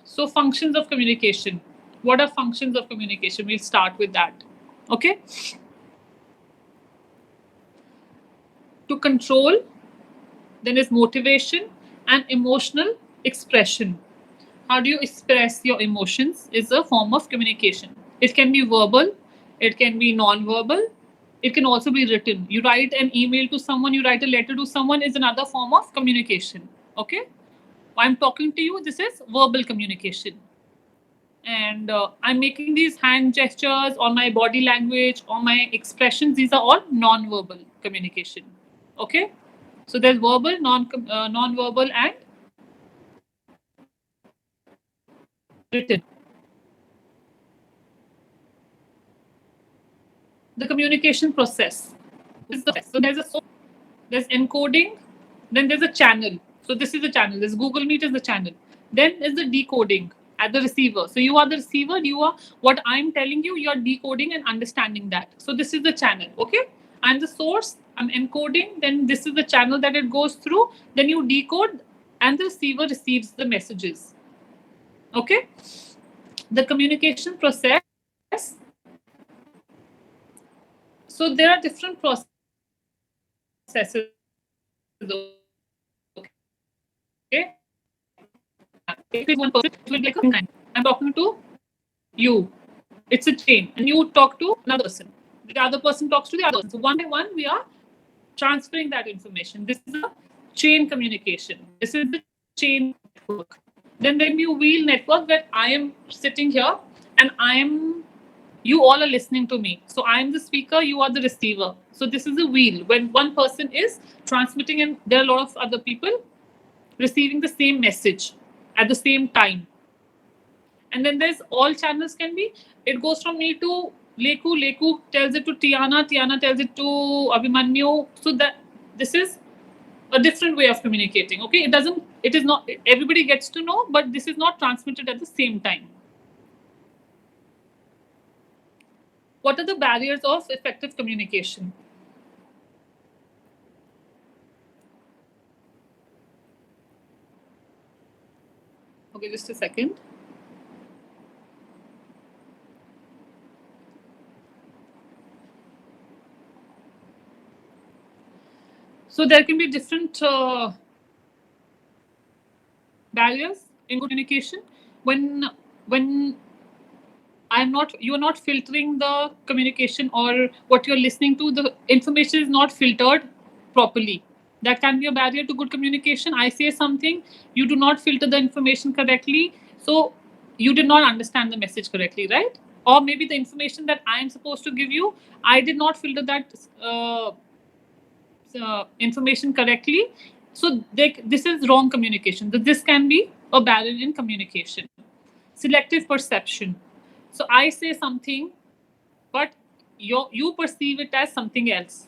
So functions of communication. What are functions of communication? We'll start with that, okay? To control, then is motivation and emotional expression. How do you express your emotions is a form of communication. It can be verbal, it can be non-verbal, it can also be written. You write an email to someone, you write a letter to someone is another form of communication. Okay? I'm talking to you, this is verbal communication. And I'm making these hand gestures or my body language or my expressions, these are all non-verbal communication. Okay? So there's verbal, non-verbal, and written. The communication process. So there's encoding, then there's a channel. So this is the channel. This Google Meet is the channel. Then is the decoding at the receiver. So you are the receiver. You are what I'm telling you. You are decoding and understanding that. So this is the channel. Okay. I'm the source. I'm encoding. Then this is the channel that it goes through. Then you decode, and the receiver receives the messages. Okay. The communication process. So there are different processes. Okay. If it's one person, it will be like a kind. I'm talking to you. It's a chain. And you talk to another person. The other person talks to the other person. So one by one, we are transferring that information. This is a chain communication. This is the chain network. Then there will be a wheel network where I am sitting here and you all are listening to me. So I am the speaker, you are the receiver. So this is a wheel. When one person is transmitting and there are a lot of other people receiving the same message at the same time. And then there's all channels can be, it goes from me to Leku, Leku tells it to Tiana, Tiana tells it to Abhimanyu. So that this is a different way of communicating. Okay, it is not, everybody gets to know, but this is not transmitted at the same time. What are the barriers of effective communication? Okay, just a second. So there can be different barriers in communication. When you're not filtering the communication or what you're listening to. The information is not filtered properly. That can be a barrier to good communication. I say something, you do not filter the information correctly, so you did not understand the message correctly, right? Or maybe the information that I am supposed to give you, I did not filter that information correctly. So this is wrong communication. This can be a barrier in communication. Selective perception. So I say something, but you perceive it as something else.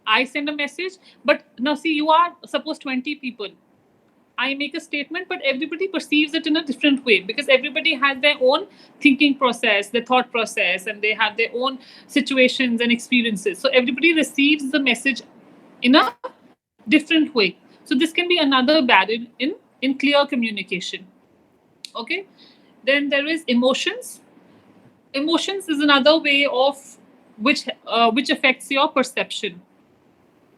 I send a message, but now see, you are suppose 20 people. I make a statement, but everybody perceives it in a different way because everybody has their own thinking process, their thought process, and they have their own situations and experiences. So everybody receives the message in a different way. So this can be another barrier in clear communication. Okay. Then there is emotions. Emotions is another way of which affects your perception.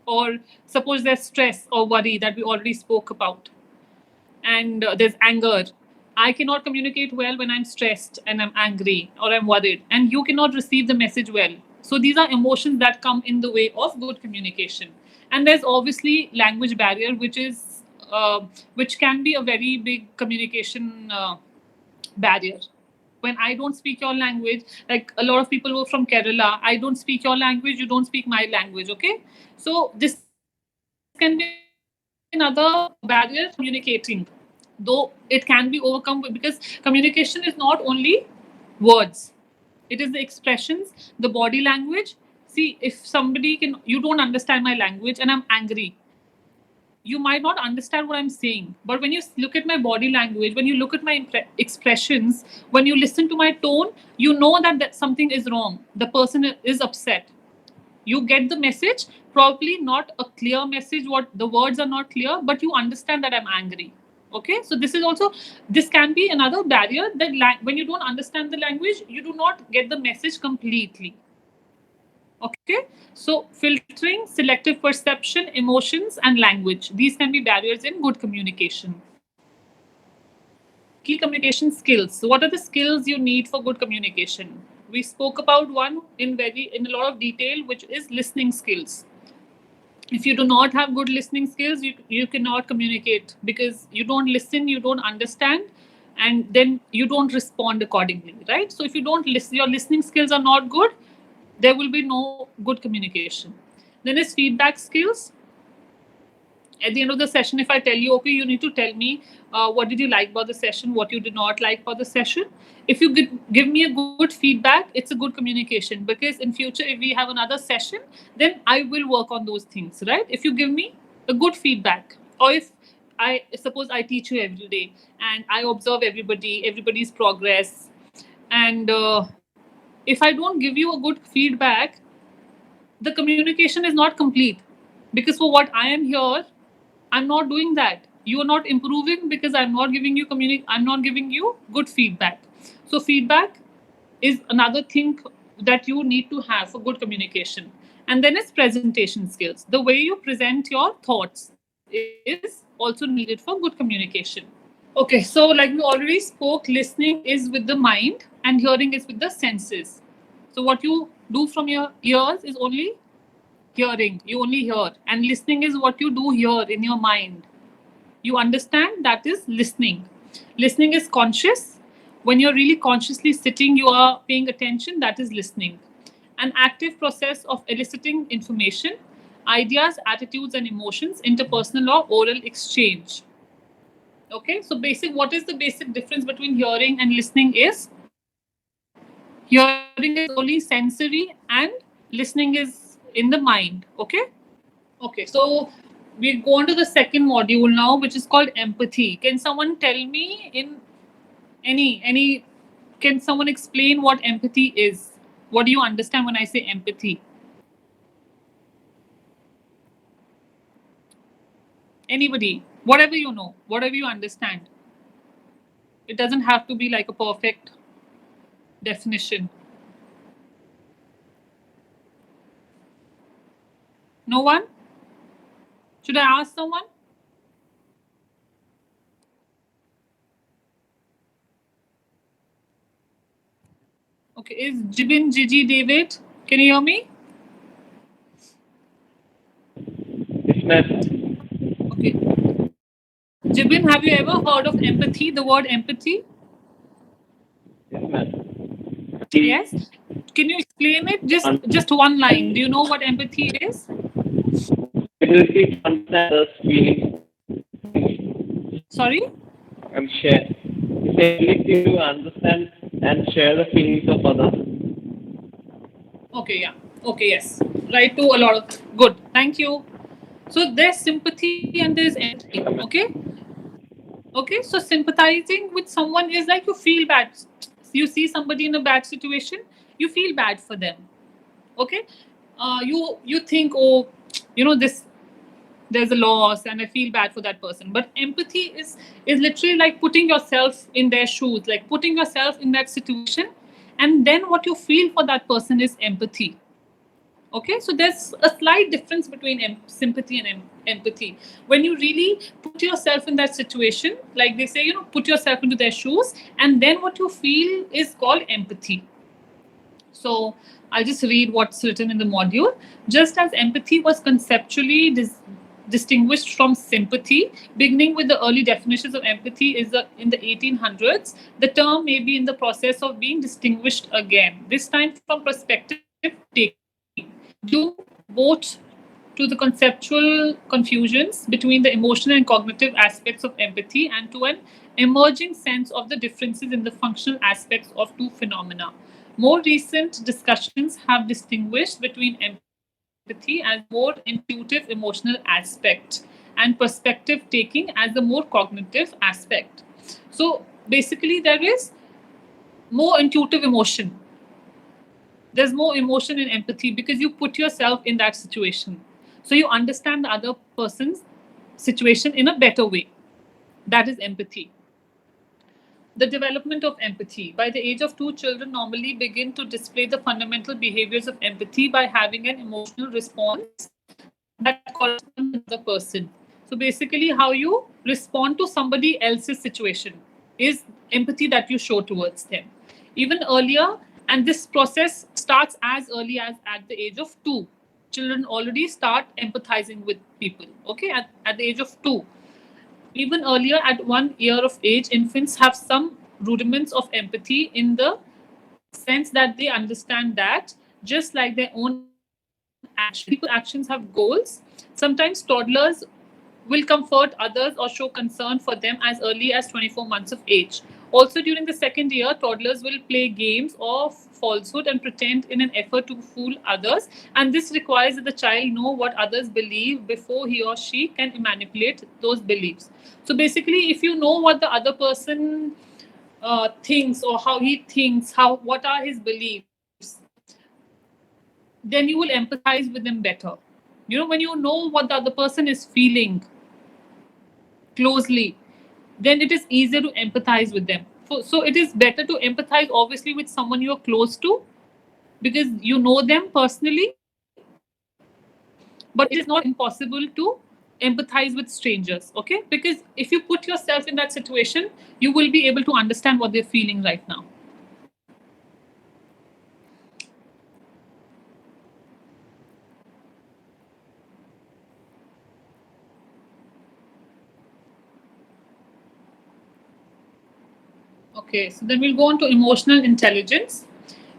Or suppose there's stress or worry that we already spoke about, and there's anger. I cannot communicate well when I'm stressed and I'm angry or I'm worried, and you cannot receive the message well. So these are emotions that come in the way of good communication. And there's obviously language barrier, which can be a very big communication barrier. When I don't speak your language, like a lot of people who are from Kerala, I don't speak your language, you don't speak my language, okay? So this can be another barrier communicating, though it can be overcome because communication is not only words, it is the expressions, the body language. See, if somebody you don't understand my language and I'm angry, you might not understand what I'm saying. But when you look at my body language, when you look at my expressions, when you listen to my tone, you know that something is wrong. The person is upset. You get the message, probably not a clear message, what the words are not clear, but you understand that I'm angry. Okay, so this can be another barrier that when you don't understand the language, you do not get the message completely. Okay, so filtering, selective perception, emotions, and language. These can be barriers in good communication. Key communication skills. So what are the skills you need for good communication? We spoke about one in a lot of detail, which is listening skills. If you do not have good listening skills, you cannot communicate because you don't listen, you don't understand, and then you don't respond accordingly, right? So if you don't listen, your listening skills are not good, there will be no good communication. Then is feedback skills. At the end of the session, if I tell you, okay, you need to tell me what did you like about the session, what you did not like about the session. If you give me a good feedback, it's a good communication, because in future, if we have another session, then I will work on those things, right? If you give me a good feedback, or if I suppose I teach you every day and I observe everybody's progress, and if I don't give you a good feedback, the communication is not complete, because for what I am here, I'm not doing that. You are not improving because I'm not giving you I'm not giving you good feedback. So feedback is another thing that you need to have for good communication. And then is presentation skills. The way you present your thoughts is also needed for good communication. Okay, so like we already spoke, listening is with the mind and hearing is with the senses. So what you do from your ears is only hearing. You only hear. And listening is what you do here in your mind. You understand, that is listening. Listening is conscious. When you're really consciously sitting, you are paying attention, that is listening. An active process of eliciting information, ideas, attitudes, and emotions, interpersonal or oral exchange. Okay, so what is the basic difference between hearing and listening is hearing is only sensory and listening is in the mind. Okay. Okay, so we go on to the second module now, which is called empathy. Can someone tell me in any can someone explain what empathy is? What do you understand when I say empathy? Anybody, whatever you know, whatever you understand. It doesn't have to be like a perfect definition. No one? Should I ask someone? Okay, is Jibin Gigi David? Can you hear me? Yes, ma'am. Okay. Jibin, have you ever heard of empathy, the word empathy? Yes, ma'am. Yes. Can you explain it? Just one line. Do you know what empathy is? Ability to understand others' feelings Sorry? and share. It's the ability to understand and share the feelings of others. Okay, yeah. Okay, yes. Right to a lot of good. Thank you. So there's sympathy and there's empathy. Okay? Okay, so sympathizing with someone is like you feel bad. You see somebody in a bad situation, you feel bad for them. Okay? You think, oh, this there's a loss and I feel bad for that person. But empathy is literally like putting yourself in their shoes, like putting yourself in that situation, and then what you feel for that person is empathy. Okay, so there's a slight difference between sympathy and empathy. When you really put yourself in that situation, like they say, put yourself into their shoes, and then what you feel is called empathy. So I'll just read what's written in the module. Just as empathy was conceptually distinguished from sympathy, beginning with the early definitions of empathy in the 1800s, the term may be in the process of being distinguished again, this time from perspective taking, due both to the conceptual confusions between the emotional and cognitive aspects of empathy and to an emerging sense of the differences in the functional aspects of two phenomena. More recent discussions have distinguished between empathy as more intuitive emotional aspect and perspective taking as the more cognitive aspect. So basically, there is more intuitive emotion. There's more emotion in empathy because you put yourself in that situation. So you understand the other person's situation in a better way. That is empathy. The development of empathy. By the age of 2, children normally begin to display the fundamental behaviors of empathy by having an emotional response that corresponds to the person. So basically, how you respond to somebody else's situation is empathy that you show towards them. Even earlier, and this process starts as early as at the age of 2. Children already start empathizing with people, okay, at the age of 2. Even earlier, at 1 year of age, infants have some rudiments of empathy in the sense that they understand that just like their own actions, people's actions have goals. Sometimes toddlers will comfort others or show concern for them as early as 24 months of age. Also, during the second year, toddlers will play games of falsehood and pretend in an effort to fool others. And this requires that the child know what others believe before he or she can manipulate those beliefs. So basically, if you know what the other person thinks or how he thinks, what are his beliefs, then you will empathize with them better. When you know what the other person is feeling closely, then it is easier to empathize with them. So it is better to empathize obviously with someone you are close to because you know them personally, but it is not impossible to empathize with strangers, okay? Because if you put yourself in that situation, you will be able to understand what they're feeling right now. Okay, so then we'll go on to emotional intelligence.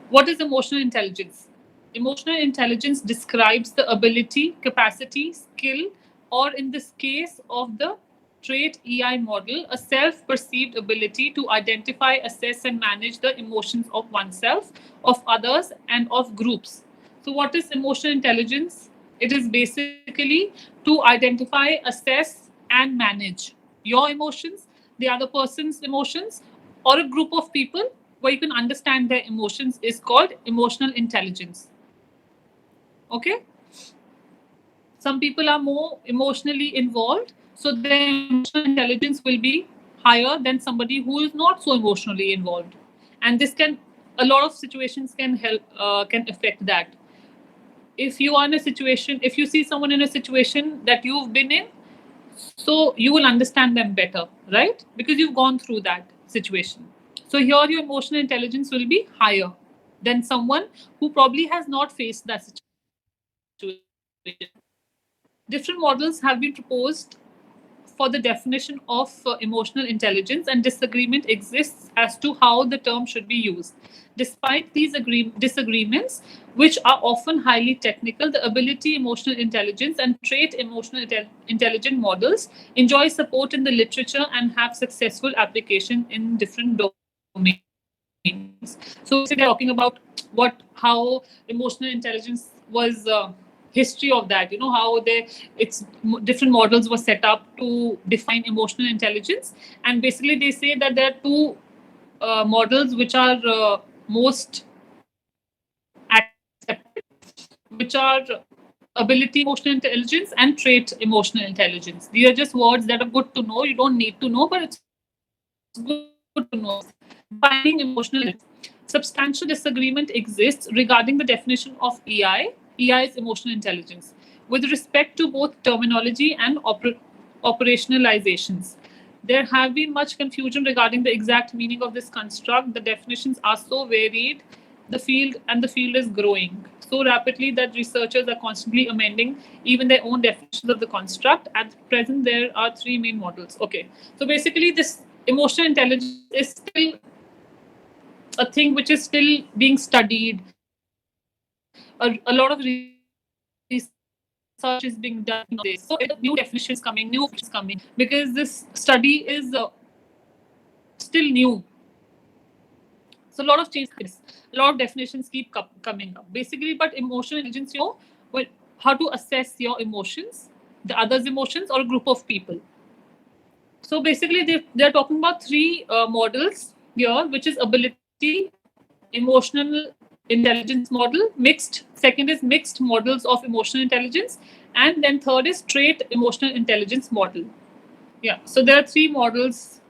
What is emotional intelligence? Emotional intelligence describes the ability, capacity, skill, or in this case of the trait EI model, a self perceived ability to identify, assess, and manage the emotions of oneself, of others, and of groups. So, what is emotional intelligence? It is basically to identify, assess, and manage your emotions, the other person's emotions, or a group of people where you can understand their emotions is called emotional intelligence. Okay? Some people are more emotionally involved, so their emotional intelligence will be higher than somebody who is not so emotionally involved. And this can, a lot of situations can help, can affect that. If you are in a situation, if you see someone in a situation that you've been in, so you will understand them better, right? Because you've gone through that situation. So here your emotional intelligence will be higher. than someone who probably has not faced that situation. Different models have been proposed for the definition of emotional intelligence, and disagreement exists as to how the term should be used. Despite these disagreements, which are often highly technical, the ability emotional intelligence and trait emotional intelligent models enjoy support in the literature and have successful application in different domains. So basically, they're talking about how emotional intelligence was. History of that, how different models were set up to define emotional intelligence. And basically they say that there are two models which are most accepted, which are ability emotional intelligence and trait emotional intelligence. These are just words that are good to know. You don't need to know, but it's good to know. Defining emotional intelligence. Substantial disagreement exists regarding the definition of EI. EI is emotional intelligence, with respect to both terminology and operationalizations. There have been much confusion regarding the exact meaning of this construct. The definitions are so varied, the field is growing so rapidly that researchers are constantly amending even their own definitions of the construct. At present, there are three main models. Okay, so basically, this emotional intelligence is still a thing which is still being studied. A lot of research is being done on this. So new definitions coming, new features coming, because this study is still new. So a lot of changes in this. A lot of definitions keep coming up. Basically, but emotional intelligence, how to assess your emotions, the other's emotions, or a group of people. So basically, they're talking about three models here, which is ability, emotional intelligence model, mixed. Second is mixed models of emotional intelligence, and then third is trait emotional intelligence model. Yeah. So there are three models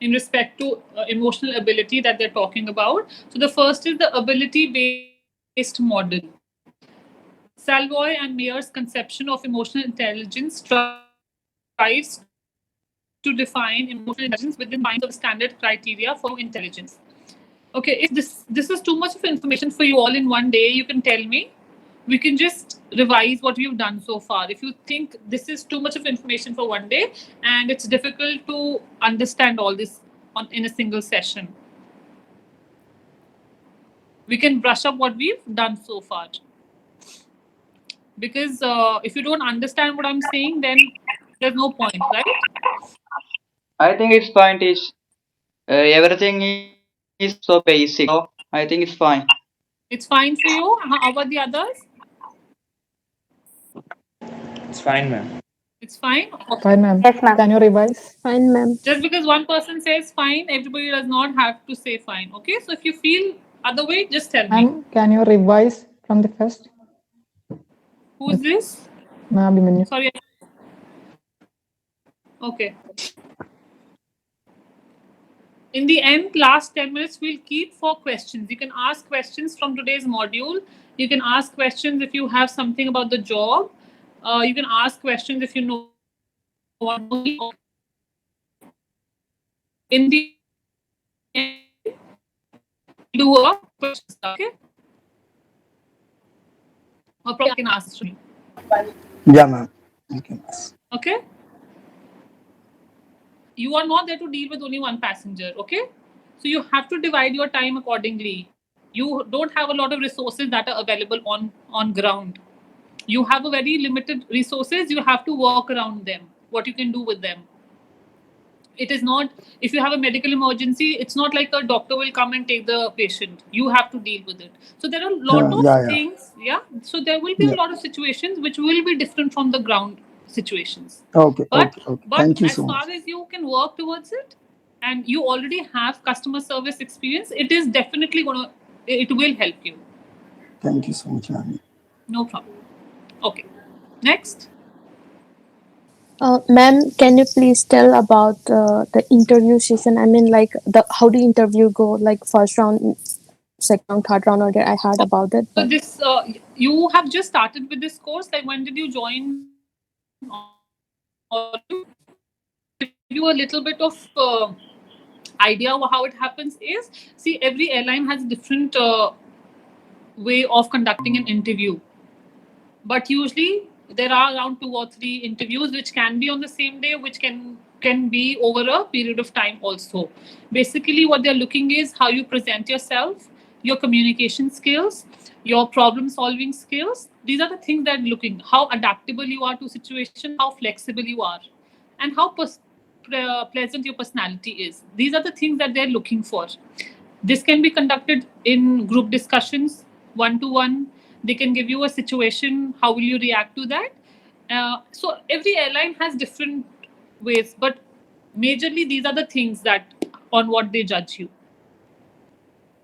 in respect to emotional ability that they're talking about. So the first is the ability-based model. Salvoy and Mayer's conception of emotional intelligence strives to define emotional intelligence within the confines of standard criteria for intelligence. Okay, if this is too much of information for you all in one day, you can tell me. We can just revise what we've done so far. If you think this is too much of information for one day and it's difficult to understand all this in a single session, we can brush up what we've done so far. Because if you don't understand what I'm saying, then there's no point, right? I think it's fine, Teach. Everything is so basic, so I think it's fine. It's fine for you. How about the others? It's fine, ma'am. It's fine. Okay. Fine, ma'am. Yes, ma'am. Can you revise? Fine, ma'am. Just because one person says fine, everybody does not have to say fine. Okay, so if you feel other way, just tell me. Ma'am, can you revise from the first? Who's this? Ma'am, Abhimanyu. Sorry. Okay. In the end, last 10 minutes, we'll keep for questions. You can ask questions from today's module. You can ask questions if you have something about the job. You can ask questions if you know what to do. In the end, do a question, okay? Or probably I can ask me. Yeah, ma'am. Okay? You are not there to deal with only one passenger, okay? So you have to divide your time accordingly. You don't have a lot of resources that are available on ground. You have a very limited resources. You have to work around them, what you can do with them. It is not, if you have a medical emergency, it's not like a doctor will come and take the patient. You have to deal with it. So there are a lot of things, so there will be a lot of situations which will be different from the ground situations. Okay. But Thank you as so far much. as you can work towards it, and you already have customer service experience, it is definitely it will help you. Thank you so much, ma'am. No problem. Okay. Next. Ma'am, can you please tell about the interview session? I mean, like how the interview go? Like first round, second round, third round. Or I heard about it. So this, you have just started with this course. Like, when did you join? Or give you a little bit of idea of how it happens is, see, every airline has a different way of conducting an interview, but usually there are around 2 or 3 interviews which can be on the same day, which can be over a period of time also. Basically what they're looking is how you present yourself, your communication skills, your problem solving skills. These are the things that looking, how adaptable you are to situation, how flexible you are, and how pleasant your personality is. These are the things that they're looking for. This can be conducted in group discussions, one to one. They can give you a situation. How will you react to that? So every airline has different ways, but majorly these are the things that on what they judge you.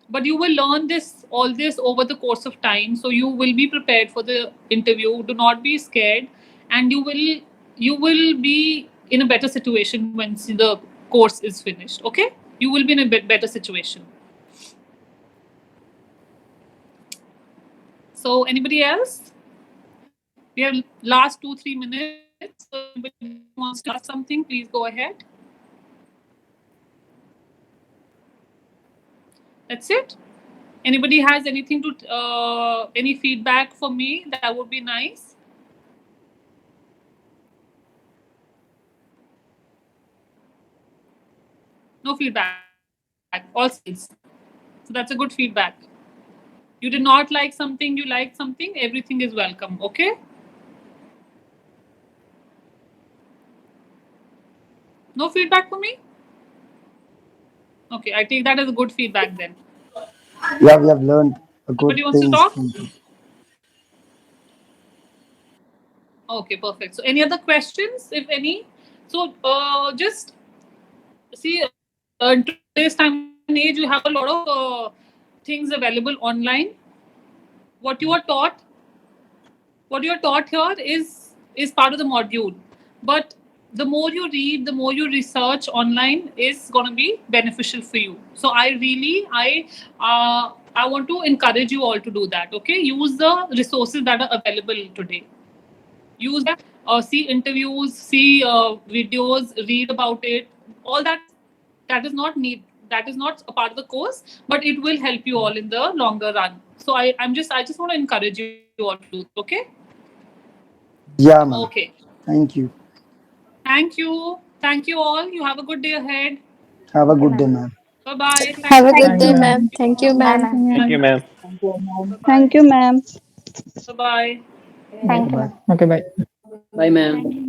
But you will learn all this over the course of time. So you will be prepared for the interview. Do not be scared, and you will be in a better situation once the course is finished. Okay, you will be in a better situation. So anybody else? We have last 2-3 minutes. So anybody wants to ask something, please go ahead. That's it. Anybody has anything to any feedback for me? That would be nice. No feedback. All skills. So that's a good feedback. You did not like something, you liked something, everything is welcome. Okay? No feedback for me? Okay, I take that as a good feedback then. Yeah, we have learned a good Somebody wants to things. talk? Okay, perfect. So any other questions, if any? So just see, in today's time and age, you have a lot of things available online. What you are taught here is part of the module. But the more you read, the more you research online is going to be beneficial for you. So I want to encourage you all to do that. Okay, use the resources that are available today. Use them. See interviews, see videos, read about it. All that is not a part of the course, but it will help you all in the longer run. So I just want to encourage you all to do it. Okay. Yeah, ma'am. Okay. Thank you. Thank you all. You have a good day ahead. Have a good day, ma'am. Bye bye. Have a good day, ma'am. Thank you, ma'am. Thank you, ma'am. Thank you, ma'am. Bye bye. Thank you. Okay, bye. Bye, ma'am.